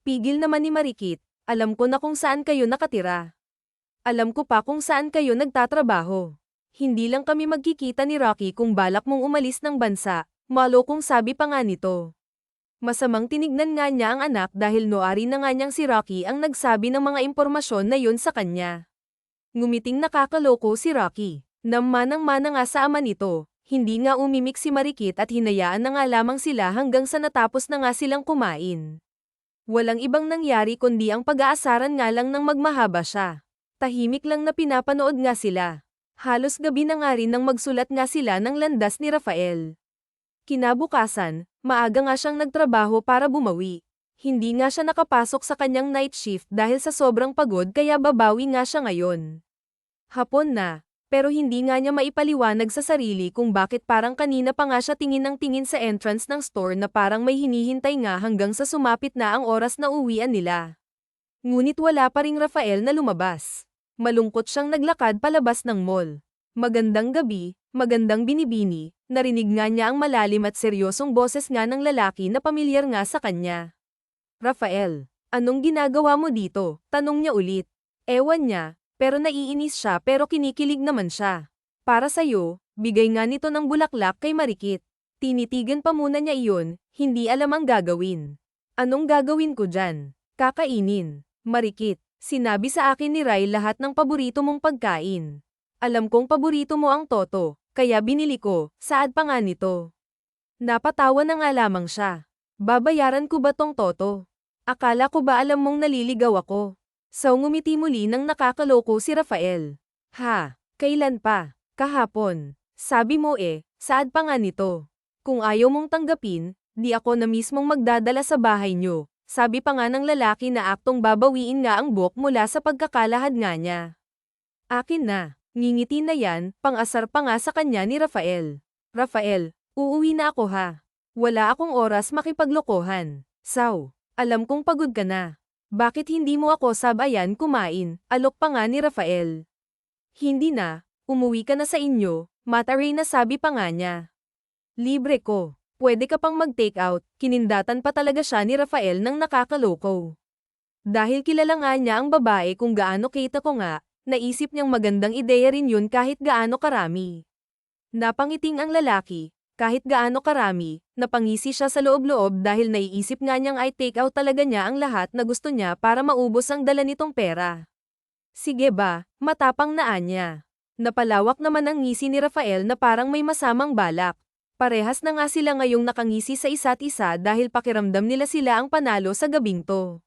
Pigil naman ni Marikit, alam ko na kung saan kayo nakatira. Alam ko pa kung saan kayo nagtatrabaho. Hindi lang kami magkikita ni Rocky kung balak mong umalis ng bansa. Malokong sabi pa nga nito. Masamang tinignan nga niya ang anak dahil noari na nga niyang si Rocky ang nagsabi ng mga impormasyon na yun sa kanya. Ngumiting nakakaloko si Rocky. Manang-mana nga sa ama nito. Hindi nga umimik si Marikit at hinayaan na nga lamang sila hanggang sa natapos na nga silang kumain. Walang ibang nangyari kundi ang pag-aasaran nga lang ng magmahaba siya. Tahimik lang na pinapanood nga sila. Halos gabi na nga rin nang magsulat nga sila ng landas ni Rafael. Kinabukasan, maaga nga siyang nagtrabaho para bumawi. Hindi nga siya nakapasok sa kanyang night shift dahil sa sobrang pagod, kaya babawi nga siya ngayon. Hapon na, pero hindi nga niya maipaliwanag sa sarili kung bakit parang kanina pa nga siya tingin ng tingin sa entrance ng store na parang may hinihintay nga hanggang sa sumapit na ang oras na uwian nila. Ngunit wala pa ring Rafael na lumabas. Malungkot siyang naglakad palabas ng mall. Magandang gabi, magandang binibini, narinig nga niya ang malalim at seryosong boses nga ng lalaki na pamilyar nga sa kanya. Rafael, anong ginagawa mo dito? Tanong niya ulit. Ewan niya, pero naiinis siya pero kinikilig naman siya. Para sa'yo, bigay nga nito ng bulaklak kay Marikit. Tinitigan pa muna niya iyon, hindi alam ang gagawin. Anong gagawin ko dyan? Kakainin. Marikit, sinabi sa akin ni Rai lahat ng paborito mong pagkain. Alam kong paborito mo ang toto, kaya binili ko, saad pa nga nito. Napatawa na nga lamang siya. Babayaran ko ba tong toto? Akala ko ba alam mong naliligaw ako? So ngumiti muli nang nakakaloko si Rafael. Ha, kailan pa? Kahapon. Sabi mo saad pa nga nito. Kung ayaw mong tanggapin, di ako na mismong magdadala sa bahay nyo. Sabi pa nga ng lalaki na aktong babawiin nga ang buhok mula sa pagkakalahad nga niya. Akin na, ngingiti na yan, pang-asar pa nga sa kanya ni Rafael. Rafael, uuwi na ako ha. Wala akong oras makipaglokohan. Saw, alam kong pagod ka na. Bakit hindi mo ako sabayan kumain? Alok pa nga ni Rafael. Hindi na, umuwi ka na sa inyo, Mataray na sabi pa nga niya. Libre ko, pwede ka pang mag-take out, kinindatan pa talaga siya ni Rafael ng nakakaloko. Dahil kilala nga niya ang babae kung gaano kita ko nga, naisip niyang magandang ideya rin yun kahit gaano karami. Napangiting ang lalaki. Kahit gaano karami, napangisi siya sa loob-loob dahil naiisip nga niyang ay take out talaga niya ang lahat na gusto niya para maubos ang dala nitong pera. Sige ba, matapang na anya. Napalawak naman ang ngisi ni Rafael na parang may masamang balak. Parehas na nga sila ngayong nakangisi sa isa't isa dahil pakiramdam nila sila ang panalo sa gabing to.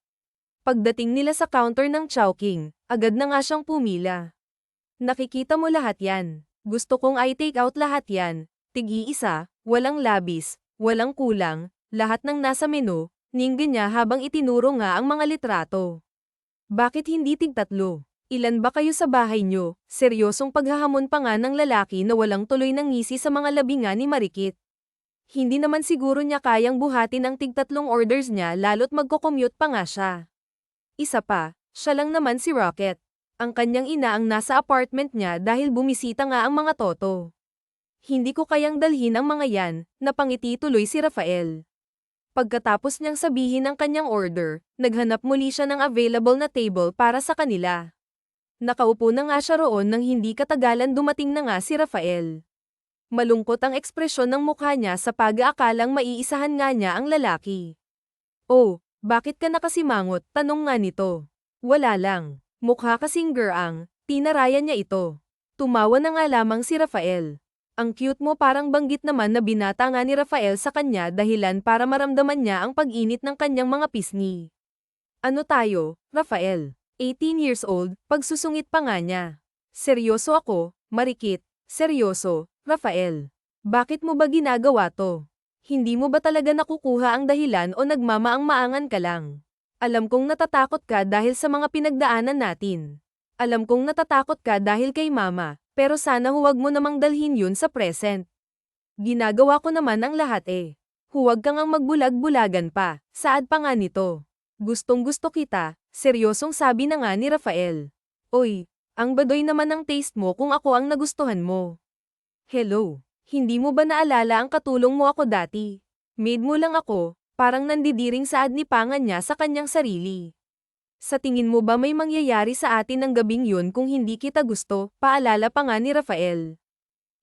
Pagdating nila sa counter ng Chowking, agad na nga siyang pumila. Nakikita mo lahat yan. Gusto kong ay take out lahat yan. Tig-iisa, walang labis, walang kulang, lahat ng nasa menu, ninggan niya habang itinuro nga ang mga litrato. Bakit hindi tig-tatlo? Ilan ba kayo sa bahay nyo? Seryosong paghahamon pa nga ng lalaki na walang tuloy ng ngisi sa mga labi nga ni Marikit. Hindi naman siguro niya kayang buhatin ang tig-tatlong orders niya lalo't magko-commute pa nga siya. Isa pa, siya lang naman si Rocket. Ang kanyang ina ang nasa apartment niya dahil bumisita nga ang mga toto. Hindi ko kayang dalhin ang mga yan, napangiti tuloy si Rafael. Pagkatapos niyang sabihin ang kanyang order, naghanap muli siya ng available na table para sa kanila. Nakaupo na nga siya roon nang hindi katagalan dumating na nga si Rafael. Malungkot ang ekspresyon ng mukha niya sa pag-aakalang maiisahan nga niya ang lalaki. Oh, bakit ka nakasimangot? Tanong nga nito. Wala lang, mukha kasing geraang, tinarayan niya ito. Tumawa na nga lamang si Rafael. Ang cute mo parang banggit naman na binata nga ni Rafael sa kanya dahilan para maramdaman niya ang pag-init ng kanyang mga pisngi. Ano tayo, Rafael? 18 years old, pagsusungit pa nga niya. Seryoso ako, Marikit. Seryoso, Rafael. Bakit mo ba ginagawa to? Hindi mo ba talaga nakukuha ang dahilan o nagmamaang-maangan ka lang? Alam kong natatakot ka dahil sa mga pinagdaanan natin. Alam kong natatakot ka dahil kay mama. Pero sana huwag mo namang dalhin yun sa present. Ginagawa ko naman ang lahat Huwag kang ang magbulag-bulagan pa, saad pa nga nito. Gustong gusto kita, seryosong sabi na nga ni Rafael. Oy, ang badoy naman ng taste mo kung ako ang nagustuhan mo. Hello, hindi mo ba naalala ang katulong mo ako dati? Maid mo lang ako, parang nandidiring saad ni Pangan niya sa kanyang sarili. Sa tingin mo ba may mangyayari sa atin ng gabing yun kung hindi kita gusto? Paalala pa nga ni Rafael.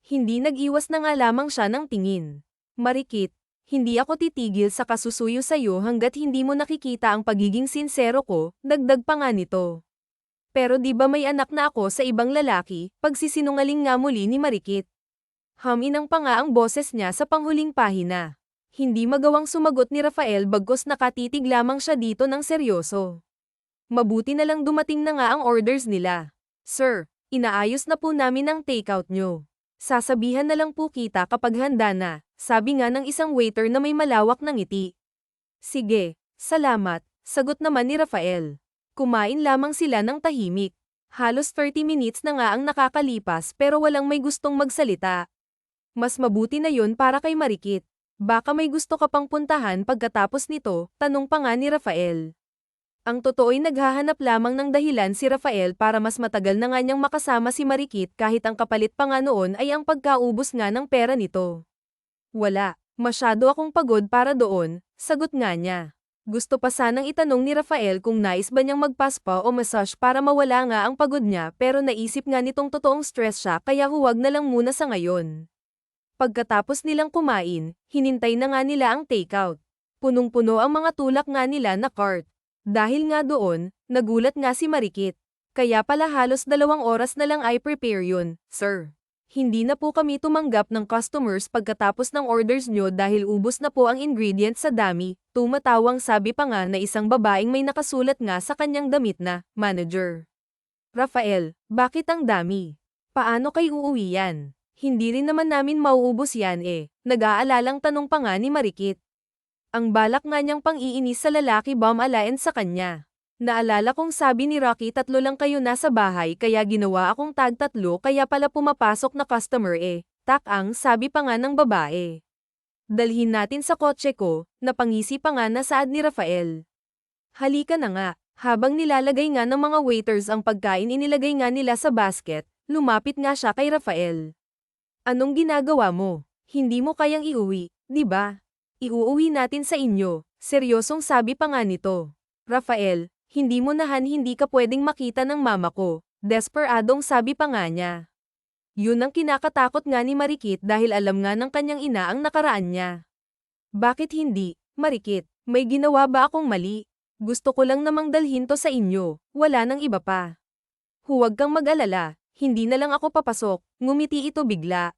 Hindi nag-iwas na nga lamang siya ng tingin. Marikit, hindi ako titigil sa kasusuyo sa'yo hanggat hindi mo nakikita ang pagiging sinsero ko, dagdag pa nga nito. Pero di ba may anak na ako sa ibang lalaki? Pagsisinungaling nga muli ni Marikit. Haminang pa nga ang boses niya sa panghuling pahina. Hindi magawang sumagot ni Rafael bagkus nakatitig lamang siya dito ng seryoso. Mabuti na lang dumating na nga ang orders nila. Sir, inaayos na po namin ang takeout nyo. Sasabihan na lang po kita kapag handa na, sabi nga ng isang waiter na may malawak na ngiti. Sige, salamat, sagot naman ni Rafael. Kumain lamang sila ng tahimik. Halos 30 minutes na nga ang nakakalipas pero walang may gustong magsalita. Mas mabuti na yun para kay Marikit. Baka may gusto ka pang puntahan pagkatapos nito, tanong pa nga ni Rafael. Ang totoo'y naghahanap lamang ng dahilan si Rafael para mas matagal na nga niyang makasama si Marikit kahit ang kapalit pa nga noon ay ang pagkaubos nga ng pera nito. Wala, masyado akong pagod para doon, sagot nga niya. Gusto pa sanang itanong ni Rafael kung nais ba niyang magpa-spa o massage para mawala nga ang pagod niya pero naisip nga nitong totoong stress siya kaya huwag na lang muna sa ngayon. Pagkatapos nilang kumain, hinintay na nga nila ang takeout. Punong-puno ang mga tulak nga nila na cart. Dahil nga doon, nagulat nga si Marikit. Kaya pala halos 2 oras na lang ay prepare yun, sir. Hindi na po kami tumanggap ng customers pagkatapos ng orders nyo dahil ubos na po ang ingredients sa dami, tumatawang sabi pa nga na isang babaeng may nakasulat nga sa kanyang damit na, manager. Rafael, bakit ang dami? Paano kayo uuwi yan? Hindi rin naman namin mauubos yan eh, nag-aalalang tanong pa nga ni Marikit. Ang balak nga niyang pang-iinis sa lalaki bomb alliance sa kanya. Naalala kong sabi ni Rocky 3 lang kayo nasa bahay kaya ginawa akong tag 3 kaya pala pumapasok na customer eh. Tak-ang sabi pa nga ng babae. Dalhin natin sa kotse ko, napangisi pa nga na saad ni Rafael. Halika na nga, habang nilalagay nga ng mga waiters ang pagkain inilagay nga nila sa basket, lumapit nga siya kay Rafael. Anong ginagawa mo? Hindi mo kayang iuwi, di ba? Iuuwi natin sa inyo, seryosong sabi pa nga nito. Rafael, hindi ka pwedeng makita ng mama ko, desperadong sabi pa nga niya. Yun ang kinakatakot nga ni Marikit dahil alam nga ng kanyang ina ang nakaraan niya. Bakit hindi, Marikit, may ginawa ba akong mali? Gusto ko lang namang dalhin to sa inyo, wala nang iba pa. Huwag kang mag-alala, hindi na lang ako papasok, ngumiti ito bigla.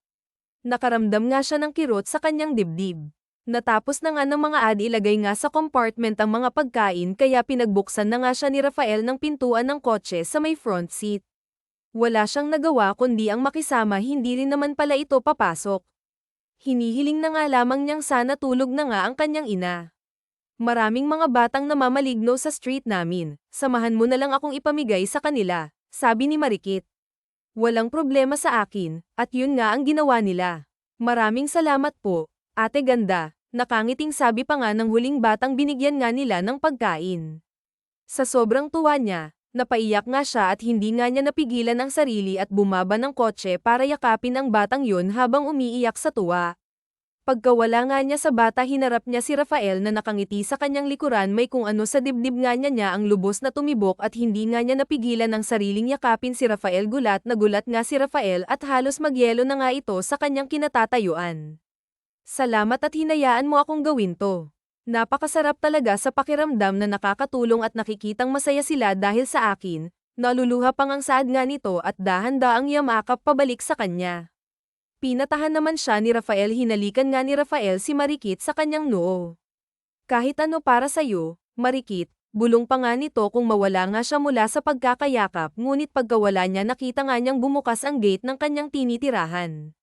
Nakaramdam nga siya ng kirot sa kanyang dibdib. Natapos na nga ng mga ad ilagay nga sa compartment ang mga pagkain kaya pinagbuksan na nga siya ni Rafael ng pintuan ng kotse sa may front seat. Wala siyang nagawa kundi ang makisama hindi rin naman pala ito papasok. Hinihiling na nga lamang niyang sana tulog na nga ang kanyang ina. Maraming mga batang namamaligno sa street namin, samahan mo na lang akong ipamigay sa kanila, sabi ni Marikit. Walang problema sa akin, at yun nga ang ginawa nila. Maraming salamat po. Ate ganda, nakangiting sabi pa nga ng huling batang binigyan nga nila ng pagkain. Sa sobrang tuwa niya, napaiyak nga siya at hindi nga niya napigilan ang sarili at bumaba ng kotse para yakapin ang batang yun habang umiiyak sa tuwa. Pagkawala nga niya sa bata hinarap niya si Rafael na nakangiti sa kanyang likuran may kung ano sa dibdib nga niya ang lubos na tumibok at hindi nga niya napigilan ang sariling yakapin si Rafael gulat nga si Rafael at halos magyelo na nga ito sa kanyang kinatatayuan. Salamat at hinayaan mo akong gawin to. Napakasarap talaga sa pakiramdam na nakakatulong at nakikitang masaya sila dahil sa akin, naluluha pang ang saad nga nito at dahan-daang yamakap pabalik sa kanya. Pinatahan naman siya ni Rafael hinalikan nga ni Rafael si Marikit sa kanyang noo. Kahit ano para sa'yo, Marikit, bulong pa nga nito kung mawala nga siya mula sa pagkakayakap ngunit pagkawala niya nakita nga niyang bumukas ang gate ng kanyang tinitirahan.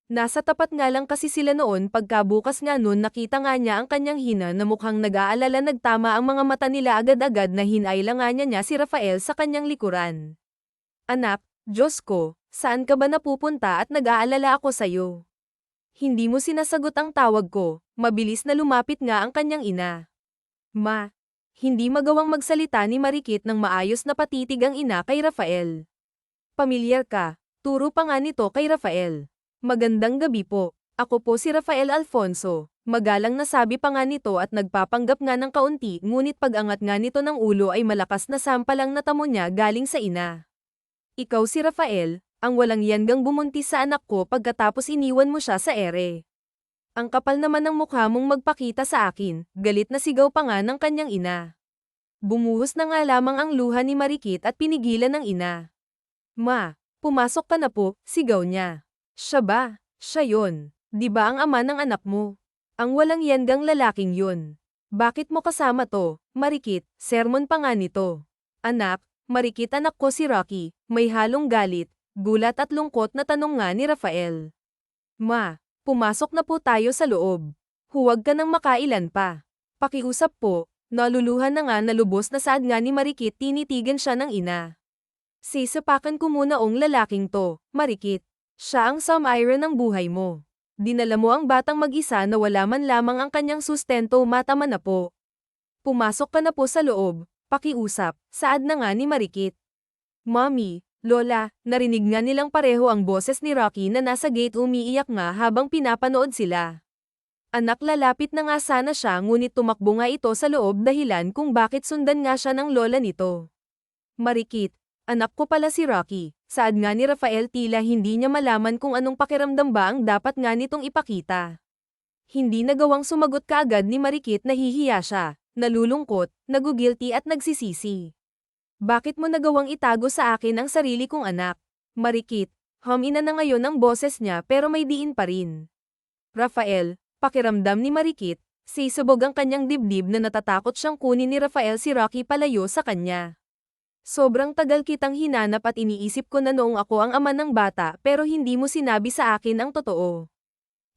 Nasa tapat nga lang kasi sila noon pagkabukas nga nun nakita nga niya ang kanyang hina na mukhang nag-aalala nagtama ang mga mata nila agad-agad na hinayla nga niya si Rafael sa kanyang likuran. Anak, Diyos ko, saan ka ba napupunta at nag-aalala ako sa'yo? Hindi mo sinasagot ang tawag ko, mabilis na lumapit nga ang kanyang ina. Ma, hindi magawang magsalita ni Marikit ng maayos na patitig ang ina kay Rafael. Pamilyar ka, turo pa nga nito kay Rafael. Magandang gabi po, ako po si Rafael Alfonso, magalang na sabi pa nga nito at nagpapanggap nga ng kaunti ngunit pag-angat nga nito ng ulo ay malakas na sampalang natamo niya galing sa ina. Ikaw si Rafael, ang walang yangang bumuntis sa anak ko pagkatapos iniwan mo siya sa ere. Ang kapal naman ng mukha mong magpakita sa akin, galit na sigaw pa nga ng kanyang ina. Bumuhos na nga lamang ang luha ni Marikit at pinigilan ng ina. Ma, pumasok ka na po, sigaw niya. Siya ba? Siya yun. Di ba ang ama ng anak mo? Ang walang yangang lalaking yun. Bakit mo kasama to, Marikit? Sermon pa nga nito. Anak, Marikit anak ko si Rocky, may halong galit, gulat at lungkot na tanong nga ni Rafael. Ma, pumasok na po tayo sa loob. Huwag ka nang makailan pa. Pakiusap po, naluluhan na nga na lubos na saad nga ni Marikit tinitigan siya ng ina. Sisapakan ko muna ang lalaking to, marikit. Siya ang Samira ng buhay mo. Dinala mo ang batang mag-isa na wala man lamang ang kanyang sustento, matama na po. Pumasok ka na po sa loob, pakiusap, saad na nga ni Marikit. Mommy, Lola, narinig nga nilang pareho ang boses ni Rocky na nasa gate, umiiyak nga habang pinapanood sila. Anak, lalapit na nga sana siya ngunit tumakbo nga ito sa loob dahilan kung bakit sundan nga siya ng lola nito. Marikit, anak ko pala si Rocky, saad nga ni Rafael, tila hindi niya malaman kung anong pakiramdam ba ang dapat nga nitong ipakita. Hindi nagawang sumagot kaagad ni Marikit, nahihiya siya, nalulungkot, nagugilty at nagsisisi. Bakit mo nagawang itago sa akin ang sarili kong anak? Marikit, humina na ngayon ang boses niya pero may diin pa rin. Rafael, pakiramdam ni Marikit, sisubog ang kanyang dibdib na natatakot siyang kunin ni Rafael si Rocky palayo sa kanya. Sobrang tagal kitang hinanap at iniisip ko na noong ako ang ama ng bata pero hindi mo sinabi sa akin ang totoo.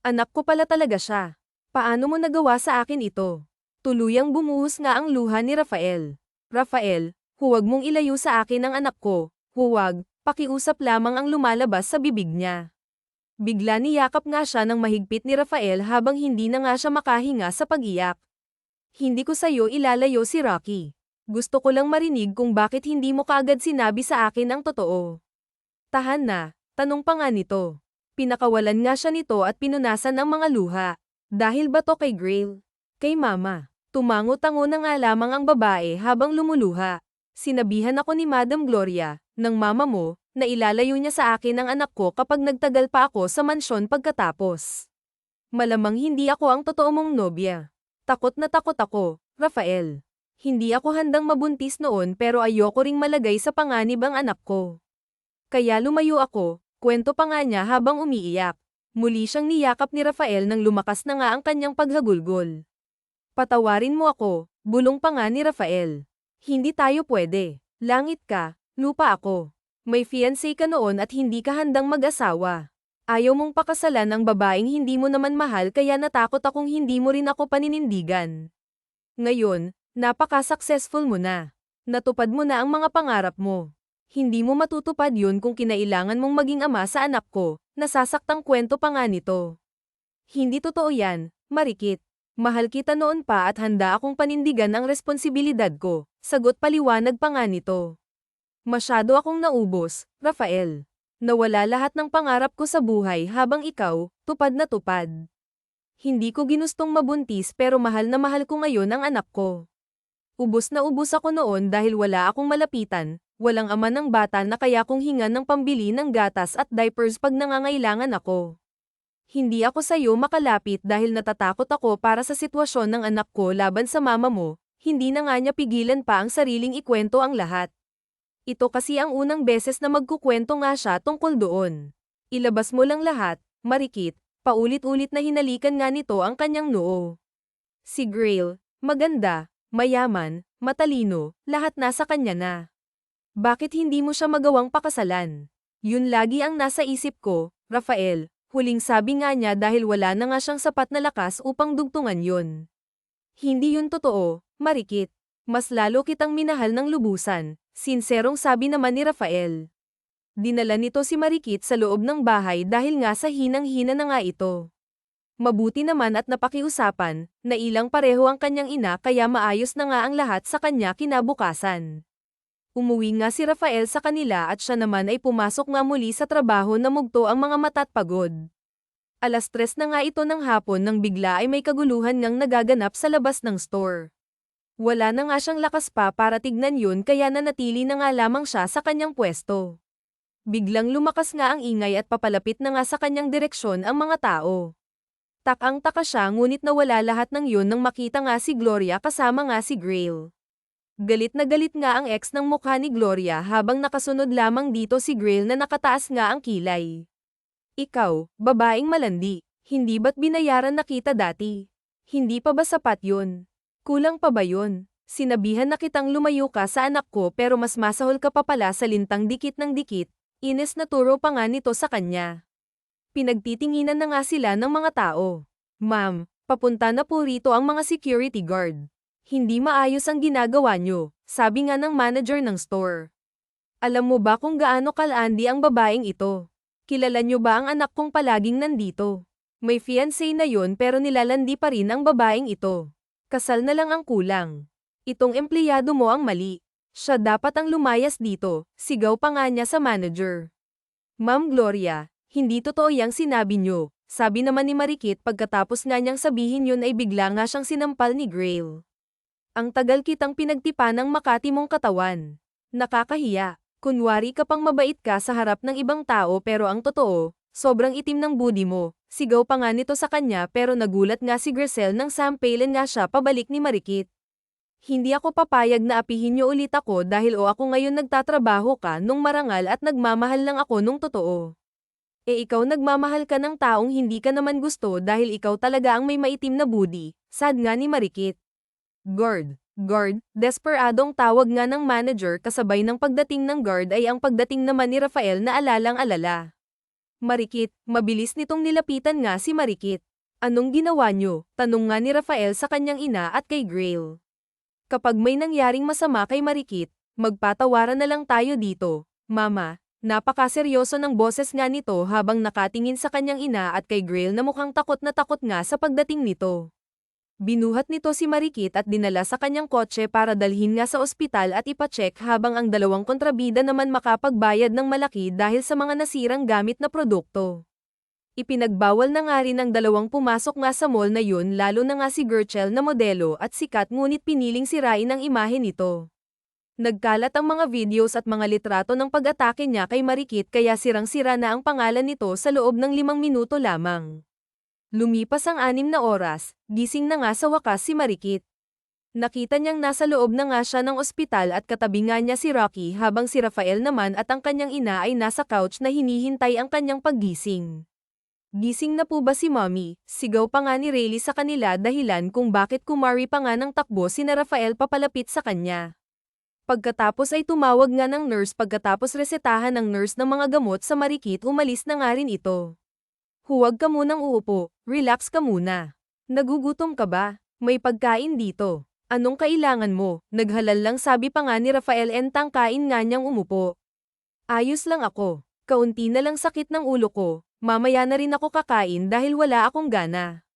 Anak ko pala talaga siya. Paano mo nagawa sa akin ito? Tuluyang bumuhos nga ang luha ni Rafael. Rafael, huwag mong ilayo sa akin ang anak ko. Huwag, pakiusap lamang ang lumalabas sa bibig niya. Bigla niyakap nga siya ng mahigpit ni Rafael habang hindi na nga siya makahinga sa pag-iyak. Hindi ko sa'yo ilalayo si Rocky. Gusto ko lang marinig kung bakit hindi mo kaagad sinabi sa akin ang totoo. Tahan na, tanong pa nga nito. Pinakawalan nga siya nito at pinunasan ang mga luha. Dahil ba to kay Grail? Kay Mama. Tumango-tango na nga lamang ang babae habang lumuluha. Sinabihan ako ni Madam Gloria, ng mama mo, na ilalayo niya sa akin ang anak ko kapag nagtagal pa ako sa mansyon pagkatapos. Malamang hindi ako ang totoo mong nobya. Takot na takot ako, Rafael. Hindi ako handang mabuntis noon pero ayoko ring malagay sa panganib ang anak ko. Kaya lumayo ako, kwento pa nga niya habang umiiyak. Muli siyang niyakap ni Rafael nang lumakas na nga ang kanyang paghagulgol. Patawarin mo ako, bulong pa nga ni Rafael. Hindi tayo pwede. Langit ka, lupa ako. May fiancé ka noon at hindi ka handang mag-asawa. Ayaw mong pakasalan ang babaeng hindi mo naman mahal kaya natakot akong hindi mo rin ako paninindigan. Ngayon, napaka-successful mo na. Natupad mo na ang mga pangarap mo. Hindi mo matutupad yun kung kinailangan mong maging ama sa anak ko, nasasaktang kwento pa nga nito. Hindi totoo yan, Marikit. Mahal kita noon pa at handa akong panindigan ang responsibilidad ko, sagot paliwanag pa nga nito. Masyado akong naubos, Rafael. Nawala lahat ng pangarap ko sa buhay habang ikaw, tupad na tupad. Hindi ko ginustong mabuntis pero mahal na mahal ko ngayon ang anak ko. Ubos na ubos ako noon dahil wala akong malapitan, walang ama ng bata na kaya kong hingan ng pambili ng gatas at diapers pag nangangailangan ako. Hindi ako sa'yo makalapit dahil natatakot ako para sa sitwasyon ng anak ko laban sa mama mo, hindi na nga niya pigilan pa ang sariling ikwento ang lahat. Ito kasi ang unang beses na magkukwento nga siya tungkol doon. Ilabas mo lang lahat, Marikit, paulit-ulit na hinalikan nga nito ang kanyang noo. Si Grail, maganda, mayaman, matalino, lahat nasa kanya na. Bakit hindi mo siya magawang pakasalan? Yun lagi ang nasa isip ko, Rafael. Huling sabi nga niya dahil wala na nga siyang sapat na lakas upang dugtungan yun. Hindi yun totoo, Marikit. Mas lalo kitang minahal ng lubusan, sinserong sabi naman ni Rafael. Dinala nito si Marikit sa loob ng bahay dahil nga sa hinang-hina na nga ito. Mabuti naman at napakiusapan, nailang pareho ang kanyang ina kaya maayos na nga ang lahat sa kanya kinabukasan. Umuwi nga si Rafael sa kanila at siya naman ay pumasok nga muli sa trabaho na mugto ang mga mata at pagod. 3:00 na nga ito ng hapon nang bigla ay may kaguluhan ngang nagaganap sa labas ng store. Wala na nga siyang lakas pa para tignan yun kaya nanatili na nga lamang siya sa kanyang pwesto. Biglang lumakas nga ang ingay at papalapit na nga sa kanyang direksyon ang mga tao. Takang-taka siya ngunit nawala lahat ng yun nang makita nga si Gloria kasama nga si Grail. Galit na galit nga ang ex ng mukha ni Gloria habang nakasunod lamang dito si Grail na nakataas nga ang kilay. Ikaw, babaeng malandi, hindi ba't binayaran na kita dati? Hindi pa ba sapat yun? Kulang pa ba yun? Sinabihan na kitang lumayo ka sa anak ko pero mas masahol ka pa pala sa lintang dikit ng dikit, ines na turo pa nga nito sa kanya. Pinagtitinginan na nga sila ng mga tao. Ma'am, papunta na po rito ang mga security guard. Hindi maayos ang ginagawa nyo, sabi nga ng manager ng store. Alam mo ba kung gaano kalandi ang babaeng ito? Kilala niyo ba ang anak kong palaging nandito? May fiancé na yun pero nilalandi pa rin ang babaeng ito. Kasal na lang ang kulang. Itong empleyado mo ang mali. Siya dapat ang lumayas dito, sigaw pa nga niya sa manager. Ma'am Gloria, hindi totoo yang sinabi niyo, sabi naman ni Marikit pagkatapos nga niyang sabihin yun ay bigla nga siyang sinampal ni Grail. Ang tagal kitang pinagtipa ng Makati mong katawan. Nakakahiya. Kunwari ka pang mabait ka sa harap ng ibang tao pero ang totoo, sobrang itim ng budi mo. Sigaw pa nga nito sa kanya pero nagulat nga si Grisel nang sampailan nga siya pabalik ni Marikit. Hindi ako papayag na apihin niyo ulit ako dahil ako ngayon nagtatrabaho ka nung marangal at nagmamahal lang ako nung totoo. Ikaw nagmamahal ka ng taong hindi ka naman gusto dahil ikaw talaga ang may maitim na budi, sad nga ni Marikit. Guard, desperadong tawag nga ng manager kasabay ng pagdating ng guard ay ang pagdating naman ni Rafael na alalang-alala. Marikit, mabilis nitong nilapitan nga si Marikit. Anong ginawa niyo? Tanong nga ni Rafael sa kanyang ina at kay Grail. Kapag may nangyaring masama kay Marikit, magpatawaran na lang tayo dito, Mama. Napakaseryoso ng boses nga nito habang nakatingin sa kanyang ina at kay Grail na mukhang takot na takot nga sa pagdating nito. Binuhat nito si Marikit at dinala sa kanyang kotse para dalhin nga sa ospital at ipacheck habang ang dalawang kontrabida naman makapagbayad ng malaki dahil sa mga nasirang gamit na produkto. Ipinagbawal na nga rin ang dalawang pumasok nga sa mall na yun lalo na nga si Gerchel na modelo at sikat ngunit piniling sirain ang imahe nito. Nagkalat ang mga videos at mga litrato ng pag-atake niya kay Marikit kaya sirang-sira na ang pangalan nito sa loob ng 5 minuto lamang. Lumipas ang 6 na oras, gising na nga sa wakas si Marikit. Nakita niyang nasa loob na nga siya ng ospital at katabi nga niya si Rocky habang si Rafael naman at ang kanyang ina ay nasa couch na hinihintay ang kanyang paggising. Gising na po ba si Mommy? Sigaw pa nga ni Rayleigh sa kanila dahilan kung bakit kumari pa nga ng takbo sina Rafael papalapit sa kanya. Pagkatapos ay tumawag nga ng nurse pagkatapos resetahan ng nurse ng mga gamot sa Marikit umalis na nga rin ito. Huwag ka munang uupo, relax ka muna. Nagugutom ka ba? May pagkain dito. Anong kailangan mo? Naghalal lang sabi pa nga ni Rafael tangkain nga niyang umupo. Ayos lang ako. Kaunti na lang sakit ng ulo ko. Mamaya na rin ako kakain dahil wala akong gana.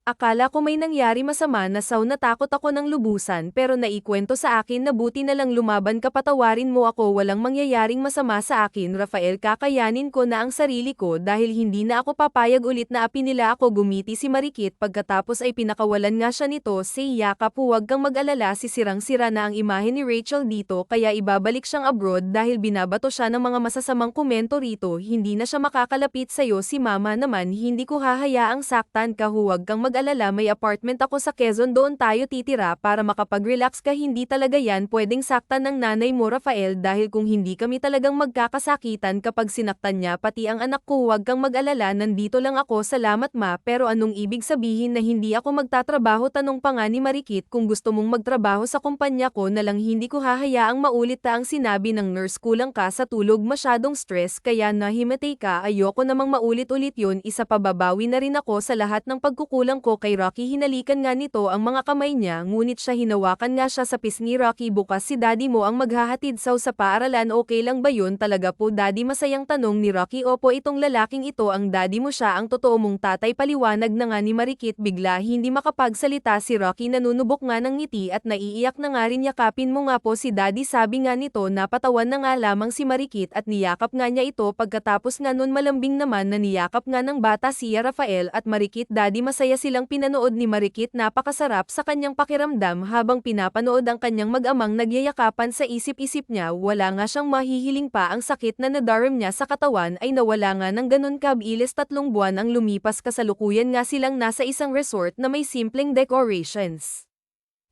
Akala ko may nangyari masama na natakot ako ng lubusan pero naikwento sa akin na buti na lang lumaban ka patawarin mo ako walang mangyayaring masama sa akin Rafael kakayanin ko na ang sarili ko dahil hindi na ako papayag ulit na api nila ako gumiti si Marikit pagkatapos ay pinakawalan nga siya nito say yakap huwag kang mag-alala si sirang-sira na ang imahe ni Rachel dito kaya ibabalik siyang abroad dahil binabato siya ng mga masasamang komento rito hindi na siya makakalapit sa'yo si mama naman hindi ko hahayaang saktan ka huwag kang mag-alala may apartment ako sa Quezon doon tayo titira para makapag-relax ka hindi talaga yan pwedeng saktan ng nanay mo Rafael dahil kung hindi kami talagang magkakasakitan kapag sinaktan niya pati ang anak ko huwag kang mag-alala nandito lang ako salamat ma pero anong ibig sabihin na hindi ako magtatrabaho tanong pa nga ni Marikit kung gusto mong magtrabaho sa kumpanya ko na lang hindi ko hahayaang maulit ta ang sinabi ng nurse kulang ka sa tulog masyadong stress kaya nahimatay ka ayoko namang maulit-ulit yun isa pa babawi na rin ako sa lahat ng pagkukulang ko kay Rocky hinalikan nga nito ang mga kamay niya ngunit siya hinawakan nga siya sa pisngi Rocky bukas si daddy mo ang maghahatid sa paaralan okay lang ba yun talaga po daddy masayang tanong ni Rocky opo itong lalaking ito ang daddy mo siya ang totoo mong tatay paliwanag na nga ni Marikit bigla hindi makapagsalita si Rocky nanunubok nga ng ngiti at naiiyak na nga rin yakapin mo nga po si daddy sabi nga nito napatawan na nga lamang si Marikit at niyakap nga niya ito pagkatapos nga nun malambing naman na niyakap nga ng bata siya Rafael at Marikit daddy masaya silang pinanood ni Marikit napakasarap sa kanyang pakiramdam habang pinapanood ang kanyang mag-amang nagyayakapan sa isip-isip niya wala nga siyang mahihiling pa ang sakit na nadaram niya sa katawan ay nawala nga ng ganun kabilis 3 buwan ang lumipas kasalukuyan nga silang nasa isang resort na may simpleng decorations.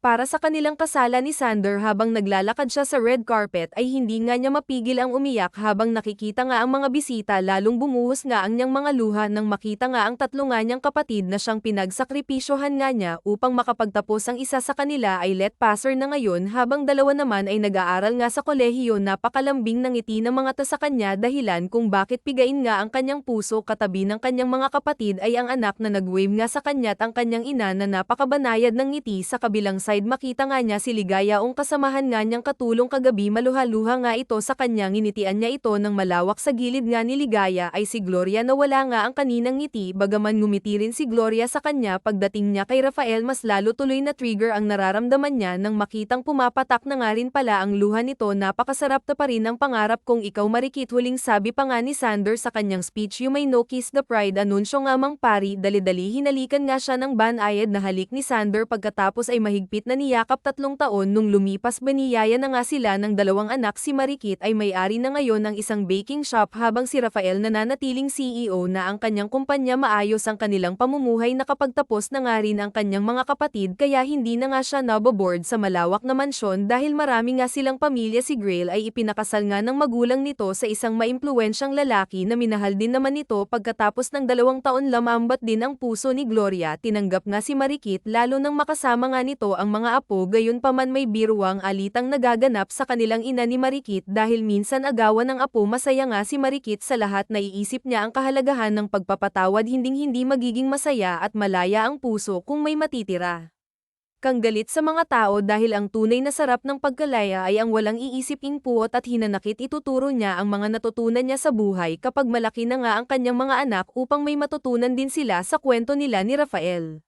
Para sa kanilang kasalan ni Sander habang naglalakad siya sa red carpet ay hindi nga niya mapigil ang umiyak habang nakikita nga ang mga bisita lalong bumuhos nga ang niyang mga luha nang makita nga ang 3 nga niyang kapatid na siyang pinagsakripisyohan nga niya upang makapagtapos ang isa sa kanila ay let passer na ngayon habang 2 naman ay nag-aaral nga sa kolehiyo napakalambing ng ngiti ng mga sa kanya dahilan kung bakit pigain nga ang kanyang puso katabi ng kanyang mga kapatid ay ang anak na nag-wave nga sa kanya't ang kanyang ina na napakabanayad ng ngiti sa kabilang outside makita nga niya si Ligaya kasamahan nga niyang katulong kagabi maluha-luha nga ito sa kanya nginitian niya ito ng malawak sa gilid nga ni Ligaya ay si Gloria na wala nga ang kaninang ngiti bagaman ngumiti rin si Gloria sa kanya pagdating niya kay Rafael mas lalo tuloy na trigger ang nararamdaman niya nang makitang pumapatak na nga rin pala ang luha nito napakasarap na pa rin ang pangarap kong ikaw marikit huling sabi pa nga ni Sander sa kanyang speech you may no kiss the pride anunsyo nga mang pari dali-dali hinalikan nga siya ng banayad na halik ni Sander pagkatapos ay mahigpit na niyakap 3 taon nung lumipas baniyaya na nga sila ng 2 anak si Marikit ay may-ari na ngayon ng isang baking shop habang si Rafael nananatiling CEO na ang kanyang kumpanya maayos ang kanilang pamumuhay nakapagtapos na nga rin ang kanyang mga kapatid kaya hindi na nga siya naboboard sa malawak na mansyon dahil marami nga silang pamilya si Grail ay ipinakasal nga ng magulang nito sa isang maimpluwensyang lalaki na minahal din naman nito pagkatapos ng 2 taon lamambat din ang puso ni Gloria tinanggap nga si Marikit lalo nang makasama nga nito ang mga apo gayunpaman may biruang alitang nagaganap sa kanilang ina ni Marikit dahil minsan agawan ng apo masaya nga si Marikit sa lahat naiisip niya ang kahalagahan ng pagpapatawad hindi magiging masaya at malaya ang puso kung may matitira kang galit sa mga tao dahil ang tunay na sarap ng pagkalaya ay ang walang iisiping puot at hinanakit ituturo niya ang mga natutunan niya sa buhay kapag malaki na nga ang kanyang mga anak upang may matutunan din sila sa kwento nila ni Rafael.